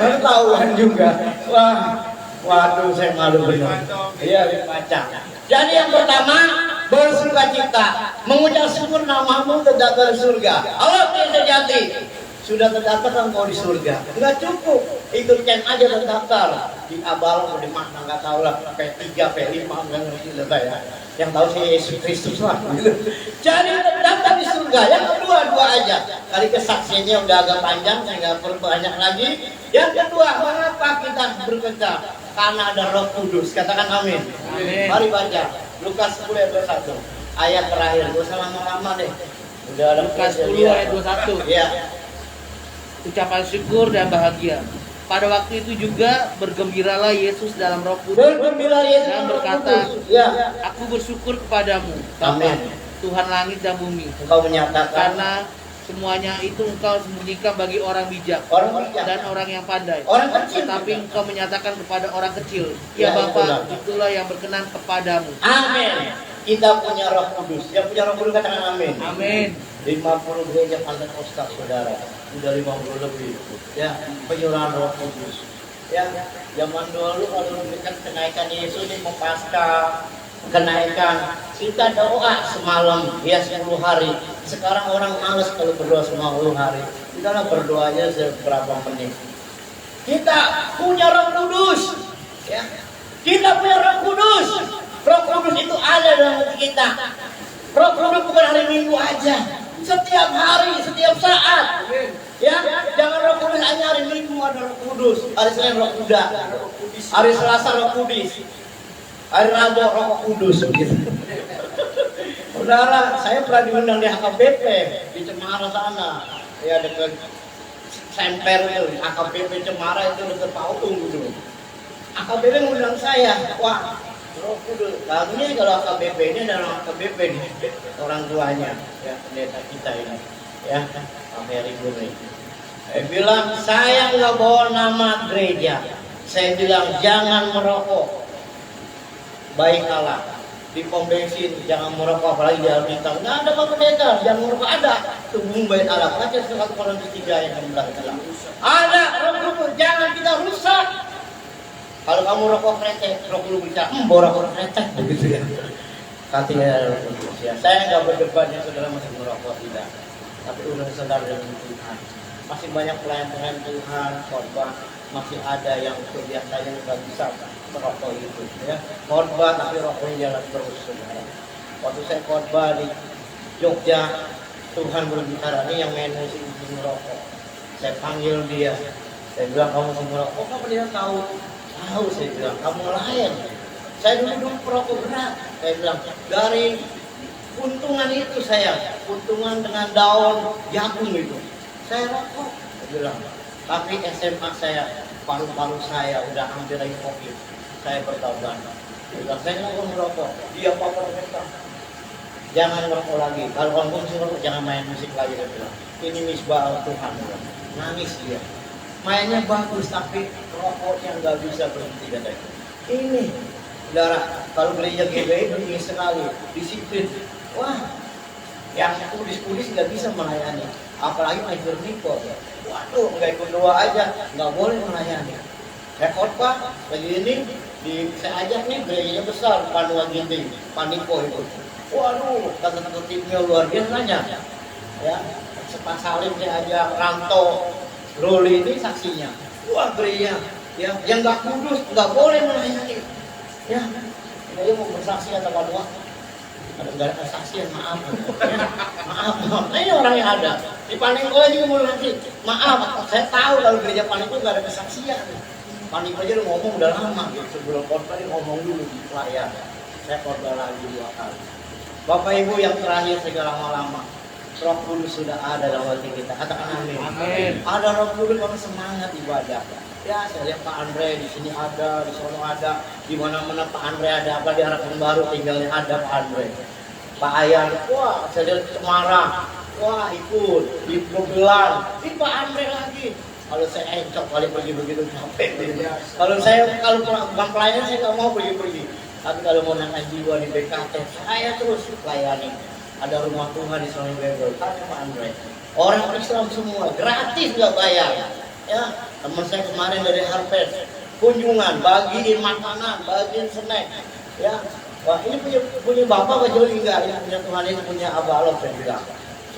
ketahuan juga. Wah, waduh saya malu benar. Iya, pacak. Jadi yang pertama, bersukacita, mengucap syukur namamu terdaftar surga. Allah yang terjadi. Sudah terdaftar engkau di surga. Enggak cukup, ikut camp aja terdaftar. Di Abalong, di mana nggak tahu lah. P3, P5 nggak ngerti lah saya. Yang tahu sih Yesus Kristus lah. Jadi terdaftar di surga. Yang kedua, dua aja. Kali kesaksiannya udah agak panjang, saya nggak perlu banyak lagi. Yang kedua, mengapa kita berkata? Karena ada Roh Kudus. Katakan amin. Amin. Mari baca Lukas 10 ayat 21. Ayat terakhir. Gak usah lama-lama deh. Udah ada Lukas 10 ayat 21. Iya. Ucapan syukur dan bahagia. Pada waktu itu juga bergembiralah Yesus dalam Roh Kudus Bergembira Yesus dan dalam Roh berkata, Kudus. Ya. Aku bersyukur kepadamu, Bapa, Amin. Tuhan langit dan bumi, Engkau menyatakan karena semuanya itu Engkau sembunyikan bagi orang bijak orang bijak. dan orang yang pandai. Orang kecil. Tetapi Engkau menyatakan kepada orang kecil, Ya, ya Bapa, itulah. itulah yang berkenan kepadamu. Amin. Kita punya Roh Kudus. Yang punya Roh Kudus katakan amin. Amin. 50 gereja Pantekosta saudara. Sudah 50 lebih. Ya, penyuluhan Roh Kudus. Ya, zaman dulu kalau dekat kenaikan Yesus ini mau pasca kenaikan, kita doa semalam ya 10 hari. Sekarang orang males kalau berdoa 10 hari. Kita berdoa aja seberapa menit. Kita punya Roh Kudus. Ya. Kita punya Roh Kudus. Roh Kudus itu ada dalam hati kita. Roh Kudus bukan hari Minggu aja. Setiap hari, setiap saat. Ya, jangan Roh Kudus hanya hari Minggu ada Roh Kudus. Hari Senin Roh Kuda. Hari Selasa Roh Kudus. Hari Rabu Roh Kudus. Saudara, saya pernah diundang di HKBP di Cemara sana. Ya dekat Semper itu, HKBP Cemara itu dekat Pautung gitu. HKBP ngundang saya. Wah, Roh Kudus. Lalu kalau HKBP ini adalah HKBP nih, orang tuanya, ya pendeta kita ini, ya Pak Heri Gurni. Saya bilang saya nggak bawa nama gereja. Saya bilang jangan merokok. Baik Allah di pom bensin jangan merokok, apalagi di Alkitab nggak ada Pak Pendeta jangan merokok, ada tunggu baik Allah. Baca surat Korintus 3 yang ke-11. Ada Roh Kudus, jangan kita rusak. Kalau kamu rokok kretek, Roh Kudus bicara, rokok kretek begitu ya. Katanya Roh Kudus ya. Saya nggak berdebat ya saudara masih merokok tidak, tapi udah saudara dengan Tuhan. Masih banyak pelayan-pelayan Tuhan, khotbah masih ada yang biasanya nggak bisa merokok itu ya. Khotbah tapi rokoknya jalan terus saudara. Waktu saya khotbah di Jogja, Tuhan berbicara, ini yang main musik merokok. Saya panggil dia, saya bilang kamu mau merokok, kamu dia tahu. Tahu saya bilang, kamu lain. Saya dulu perokok berat. Saya bilang, dari puntungan itu saya, puntungan dengan daun jagung itu, saya rokok. Saya bilang, tapi SMA saya, paru-paru saya udah hampir lagi COVID. Saya bertobat. Saya bilang, saya nggak mau merokok. Dia apa-apa mereka. jangan ngerokok lagi. Kalau konsumsi ngerokok jangan main musik lagi. Dia bilang, ini misbah Tuhan. Nangis dia. Mainnya bagus tapi rokoknya nggak bisa berhenti katanya. Ini, saudara, kalau gereja GBI begini sekali, disiplin. Wah, yang tulis-tulis nggak bisa melayani, apalagi major nipol. Waduh, nggak ikut doa aja, nggak boleh melayani. Rekod Pak, lagi ini saya ajak nih gerejanya besar, Panuan Ginting, Paniko itu. Waduh, kata timnya luar biasanya. Ya, Pak Salim saya ajak, Ranto, Roli ini saksinya. Wah, gereja ya, yang nggak kudus nggak boleh melayani. Ya, dia mau bersaksi atau apa? Ada kesaksian, maaf, ya, maaf. Nah, ini orang yang ada di Paniko juga mau nanti. Maaf, saya tahu kalau gereja Paniko nggak ada kesaksian. Paniko aja udah ngomong udah lama gitu. Sebelum khotbah dia ngomong dulu di pelayan. Saya khotbah lagi 2 kali. Bapak Ibu yang terakhir segala lama-lama, Roh Kudus sudah ada dalam hati kita. Katakan amin. Amin. Ada Roh Kudus, orang semangat ibadah. Ya, saya lihat Pak Andre di sini ada, di Solo ada, di mana-mana Pak Andre ada, apa di Harapan Baru tinggalnya ada Pak Andre. Pak Ayan, wah saya lihat Semarang, wah ikut di Progelan, ini Pak Andre lagi. Kalau saya encok kali pergi begitu capek. Kalau bukan pelayanan saya nggak mau pergi-pergi. Tapi kalau mau nangis jiwa di BKT, saya terus layani. Ada rumah Tuhan di Solo Bebel, tanya Pak Andre. Orang Islam semua gratis nggak bayar. Ya, teman saya kemarin dari Harvest kunjungan, bagiin makanan, bagiin snack. Ya, wah ini punya bapak kecuali enggak, ini punya Tuhan, ini punya Abah Alok saya bilang.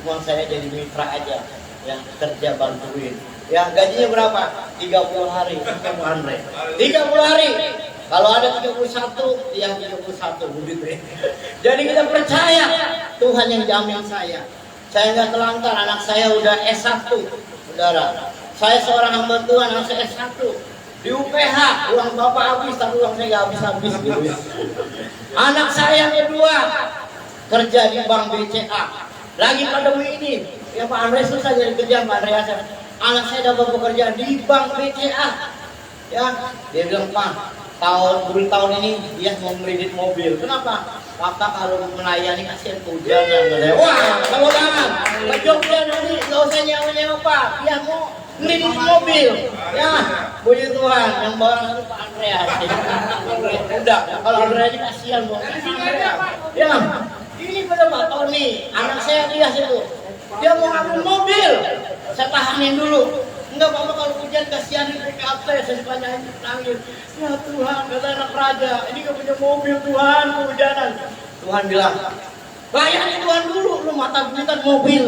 Cuma saya jadi mitra aja, yang kerja bantuin. Ya, gajinya berapa? 30 hari, Pak Andre. 30 hari. Kalau ada 31, yang 31 begitu. Jadi kita percaya Tuhan yang jamin saya. Saya nggak telantar, anak saya udah S1, saudara. Saya seorang hamba Tuhan, anak saya S1 di UPH, uang bapak habis, tapi uang saya nggak habis-habis gitu. Anak saya yang kedua kerja di Bank BCA. Lagi pandemi ini, ya Pak Andre susah jadi kerja Pak Andre. Anak saya dapat bekerja di Bank BCA. Ya, dia bilang Pak, tahun ini dia mau kredit mobil. Kenapa? Kakak kalau melayani kasihan hujan. Wah, kalau jangan, ke Jogja nanti nggak usah nyewa Pak. Dia mau kredit mobil. Ya, puji Tuhan yang bawa itu Pak Andreas. Udah, kalau Andreas kasihan buat ya. Ini pada Pak Tony, anak saya dia situ. Dia mau ngambil mobil. Saya tahanin dulu. Enggak apa-apa kalau hujan, kasihan di PKP, saya sepanjang nangis. Ya Tuhan, kata anak raja, ini gak punya mobil Tuhan, kehujanan. Tuhan bilang, bayar Tuhan dulu, lu mata-mata mobil.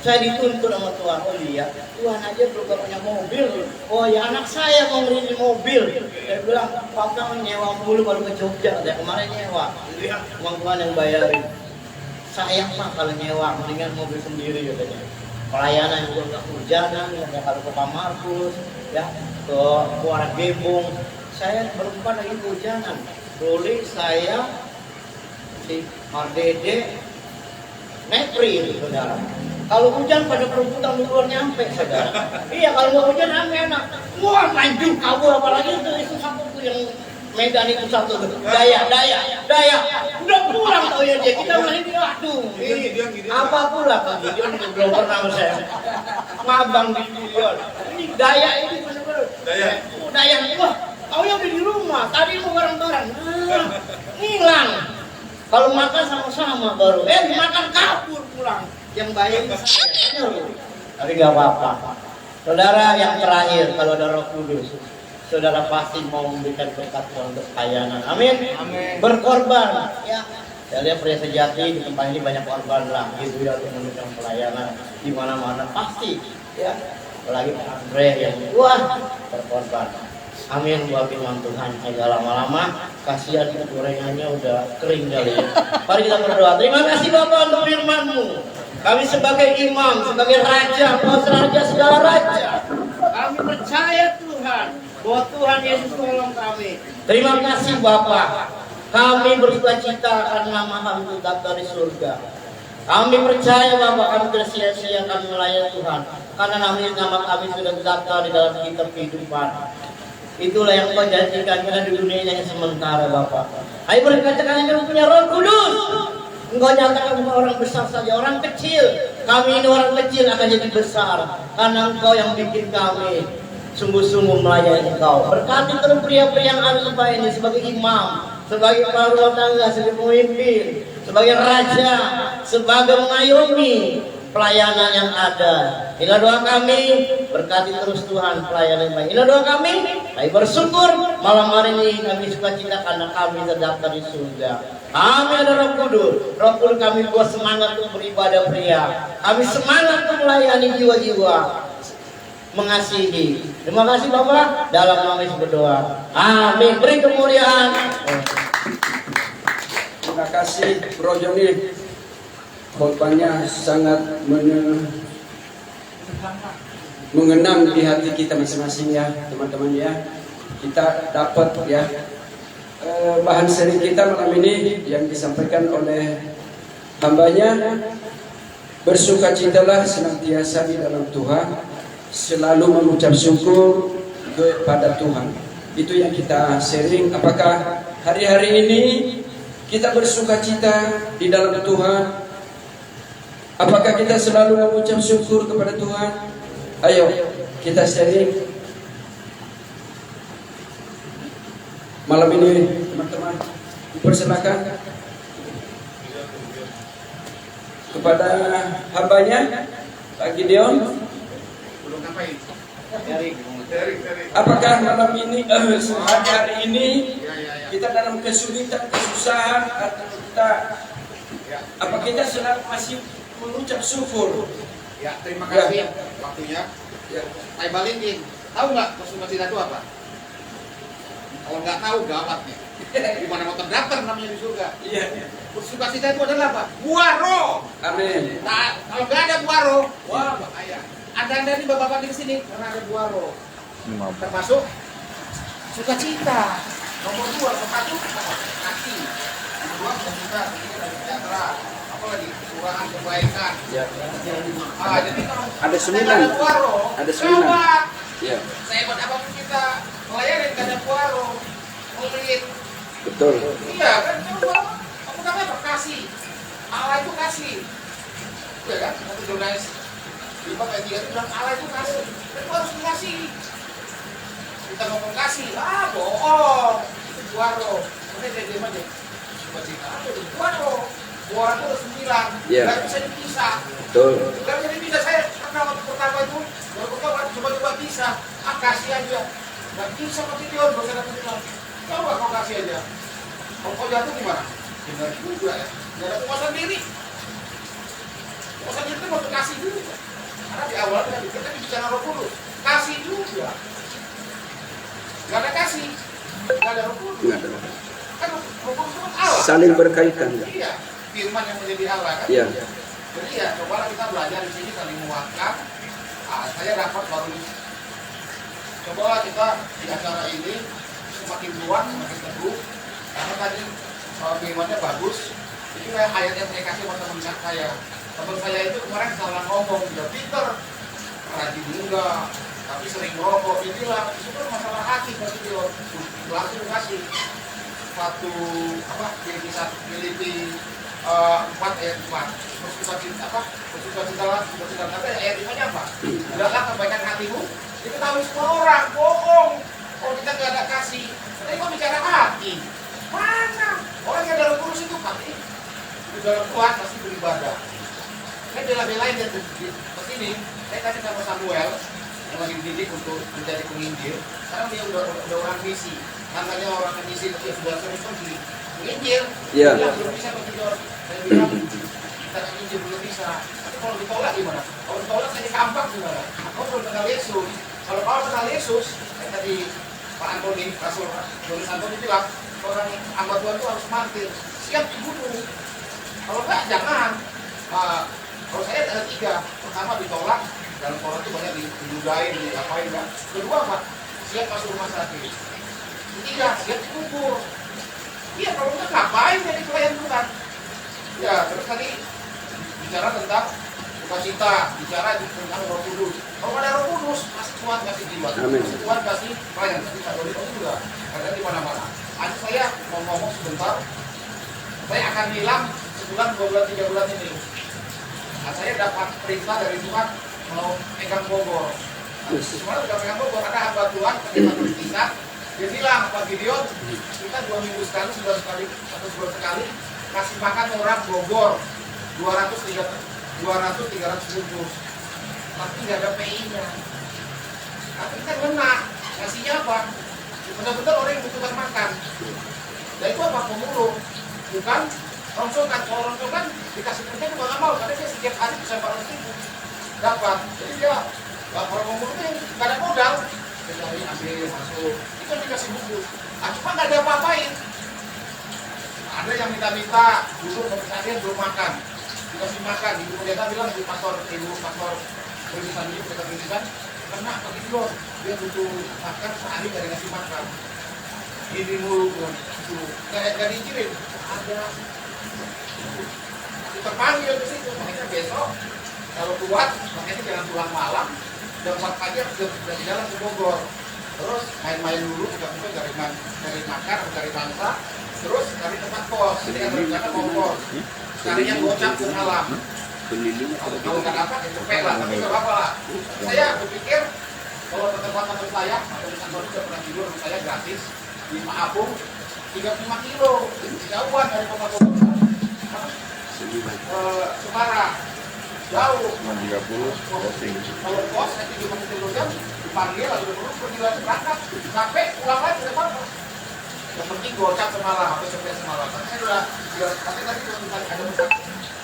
Saya dituntut sama Tuhan, oh iya, Tuhan aja belum gak punya mobil. Oh ya anak saya mau ngirimin mobil. Saya bilang, papa nyewa dulu baru ke Jogja. Saya kemarin nyewa, uang Tuhan yang bayarin. Sayang Pak kalau nyewa, mendingan mobil sendiri katanya. Pelayanan juga nggak hujanan, ya kalau ke Pak Markus, ya ke Kuara Gembong, saya berempat lagi hujanan. Roli, saya, si Mardede, Nepri, saudara. Kalau hujan pada perbutan luar nyampe, saudara. Iya kalau nggak hujan enak. Wah maju kabur, apalagi itu satu yang Medan itu satu, daya. Udah pulang tau ya dia, kita masih di aduh. Apa pula Pak Gideon belum pernah sama saya. Mabang di Gideon. Ini daya ini benar-benar. Daya. Wah, kau yang di rumah. Tadi mau barang-barang. Hilang. Kalau makan sama-sama baru. Makan kabur pulang. Yang bayar saya. Tapi nggak apa-apa. Saudara yang terakhir, kalau ada Roh Kudus, saudara pasti mau memberikan berkat untuk pelayanan. Amin. Berkorban. Ya. Saya lihat pria sejati di tempat ini banyak korban lah, gitu ya untuk memberikan pelayanan di mana-mana pasti. Ya. Apalagi Pak Andre yang berkorban. Amin buat firman Tuhan. Agak lama-lama kasihan gorengannya udah kering kali ya. Mari kita berdoa. Terima kasih Bapak untuk firman-Mu. Kami sebagai imam, sebagai raja, bos raja segala raja, kami percaya Tuhan bahwa Tuhan Yesus tolong kami. Terima kasih Bapak. Kami bersukacita karena nama kami tetap dari surga. Kami percaya Bapak, kami tidak sia-sia kami melayani Tuhan, karena nama kami sudah terdaftar di dalam kitab kehidupan. Itulah yang Kau janjikan, karena di dunia ini hanya sementara Bapak. Ayo berkata kami punya Roh Kudus. Engkau nyatakan bukan orang besar saja, orang kecil. Kami ini orang kecil akan jadi besar karena Engkau yang bikin kami sungguh-sungguh melayani Engkau. Berkati terus pria-pria yang ada tempat ini sebagai imam, sebagai kepala rumah tangga, sebagai pemimpin, sebagai raja, sebagai mengayomi pelayanan yang ada. Inilah doa kami, berkati terus Tuhan pelayanan yang baik. Inilah doa kami bersyukur malam hari ini kami sukacita karena kami terdaftar di surga. Kami ada Roh Kudus. Roh Kudus kami buat semangat untuk beribadah pria. Kami semangat untuk melayani jiwa-jiwa, mengasihi. Terima kasih Bapak, dalam nama Yesus berdoa. Amin. Beri kemuliaan. Terima kasih Bro Joni. Khotbahnya sangat mengenang di hati kita masing-masing ya teman-teman ya. Kita dapat ya bahan sharing kita malam ini yang disampaikan oleh hambanya. Bersukacitalah senantiasa di dalam Tuhan, selalu mengucap syukur kepada Tuhan. Itu yang kita sharing. Apakah hari-hari ini kita bersukacita di dalam Tuhan? Apakah kita selalu mengucap syukur kepada Tuhan? Ayo kita sharing malam ini teman-teman. Dipersilakan kepada hambanya Pak Gideon. Belum ngapain? Apakah malam ini hari ini kita dalam kesulitan, kesusahan, atau apa kita selalu masih mengucap syukur? Ya, terima kasih waktunya. Ya. Saya balikin. Tahu nggak bersukacita itu apa? Kalau nggak tahu gawat nih. Gimana mau terdaftar namanya di surga? Iya. Bersukacita itu adalah apa? Buah roh. Amin. Nah, kalau nggak ada buah roh, wah bahaya. Anda ini bapak-bapak di sini karena ada buah roh. Termasuk sukacita. Nomor 2 satu hati. Nomor 2 sukacita, sejahtera. Apalagi kekurangan kebaikan. Ya. Jadi kalau Ada 9. ada buah roh, Ada 9. gawat. Ya. Sehebat apapun kita melayani gak ada buah roh, pelit. Betul. Iya kan, aku namanya apa? Kasih. Allah itu kasih. Iya kan? Satu jurnalis 5 ayat 3 itu bilang Allah itu kasih. Itu harus dikasih. Kita ngomong kasih, bohong. Itu buah roh. Makanya dia diam aja. Sukacita apa itu? Buah roh. Buah itu ada 9. Iya. Gak bisa dipisah. Betul. Gak bisa dipisah. Saya pernah waktu pertama itu, baru pertama coba-coba bisa. Kasih aja. Gak bisa Pak Gideon, gak usah dapat bilang. Coba kau kasih aja. Kalau kau jatuh gimana? Benar juga ya. Gak ada kuasa diri. Kuasa diri itu mau kasih juga. Karena di awal kita bicara Roh Kudus. Kasih juga. Gak ada kasih. Gak ada Roh Kudus. Nggak ada. Kan Roh Kudus itu kan Allah. Saling berkaitan. Iya. Firman yang menjadi Allah kan. Iya. Jadi ya cobalah kita belajar di sini saling menguatkan. Saya dapat baru ini. Cobalah kita di acara ini semakin luas, semakin teduh. Karena tadi firmannya bagus. Itu kayak ayat yang saya kasih sama teman saya. Teman saya itu kemarin salah ngomong, dia pinter, rajin enggak, tapi sering ngerokok. Dia bilang itu kan masalah hati, berarti dia langsung kasih satu Filipi 4 ayat 4. Bersukacita tapi ayat 5-nya apa? Adalah kebaikan hatimu diketahui semua orang. Bohong. Kalau kita nggak ada kasih, tapi kok bicara hati? Mana? Orang yang dalam kurus itu pasti di dalam Tuhan pasti beribadah. Saya bela-belain dan seperti ini. Saya kasih sama Samuel yang lagi dididik untuk menjadi penginjil. Sekarang dia udah orang misi. Katanya orang misi tapi sudah sering pergi menginjil. Iya. Dia belum bisa pergi. Saya bilang kita menginjil belum bisa. Tapi kalau ditolak gimana? Kalau ditolak saya kampak gimana? Kau belum kenal Yesus. Kalau kau kenal Yesus, kayak tadi Pak Antoni, Rasul Johannes Antoni bilang, orang hamba Tuhan itu harus mati, siap dibunuh. Kalau enggak, jangan. Kalau saya ada 3, pertama ditolak, dalam Quran itu banyak diludahin, diapain kan. Kedua apa? Siap masuk rumah sakit. Ketiga, siap dikubur. Iya, kalau enggak ngapain jadi pelayan Tuhan? Ya, terus tadi bicara tentang sukacita, bicara tentang Roh Kudus. Kalau ada Roh Kudus, pasti Tuhan kasih jiwa. Amin. Pasti Tuhan kasih pelayan. Tapi Pak Doni itu juga ada di mana-mana. Aja saya mau ngomong sebentar. Saya akan bilang kebetulan 2 bulan 3 bulan ini. Nah, saya dapat perintah dari Tuhan mau pegang Bogor. Nah, semua udah pegang Bogor, ada hamba Tuhan pendeta kita. Dia bilang, Pak Gideon, kita 2 minggu sekali, sudah sekali, 1 bulan sekali, kasih makan orang Bogor 200-300 bungkus. Tapi nggak ada PI-nya. Tapi kan menang, ngasihnya apa? Benar-benar orang yang butuhkan makan. Dan itu apa? Pemulung, bukan rongsokan. Kalau rongsokan dikasih kerja juga nggak mau, karena dia setiap hari bisa 400.000 dapat. Jadi dia kalau pemulungnya nggak ada modal, dia cari ambil masuk, itu dikasih bungkus. Ah, cuma nggak ada apa-apain. Ada yang minta-minta dulu komisaris belum makan, dikasih makan. Ibu pendeta bilang, ibu pastor berbisan ini pendeta berbisan, karena Pak Gideon dia butuh makan sehari nggak dikasih makan. Ini mulu bilang itu nggak dikirim. Ada terpanggil ke situ, makanya besok kalau kuat, makanya jangan pulang malam. Jam 4 pagi harus dari jalan ke Bogor. Terus main-main dulu, buka-buka cari makan, cari bangsa. Terus cari tempat kos, jadi kan rencana mau kos. Carinya gocap ke alam. Kalau nggak dapat, ya cepet lah, tapi nggak apa-apa lah. Saya berpikir, kalau ke tempat-tempat saya, atau di kantor sudah pernah tidur, saya gratis, di Maapung, 35 kilo, jauhan dari kota Bogor. Semarang, jauh. 30, kalau kos, saya 35 jam, dipanggil, lalu pergi lagi berangkat, sampai pulang lagi, tidak apa-apa. Yang penting gocap semalam atau sampai semalam. Tapi saya udah bilang, tapi tadi kalau misalnya ada musik,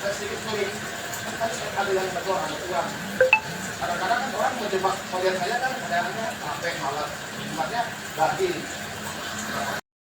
saya sedikit sulit. Kan tadi saya kali yang kedua ada uang. Kadang-kadang kan orang mau lihat saya kan, kadang-kadang capek malas. Tempatnya lagi.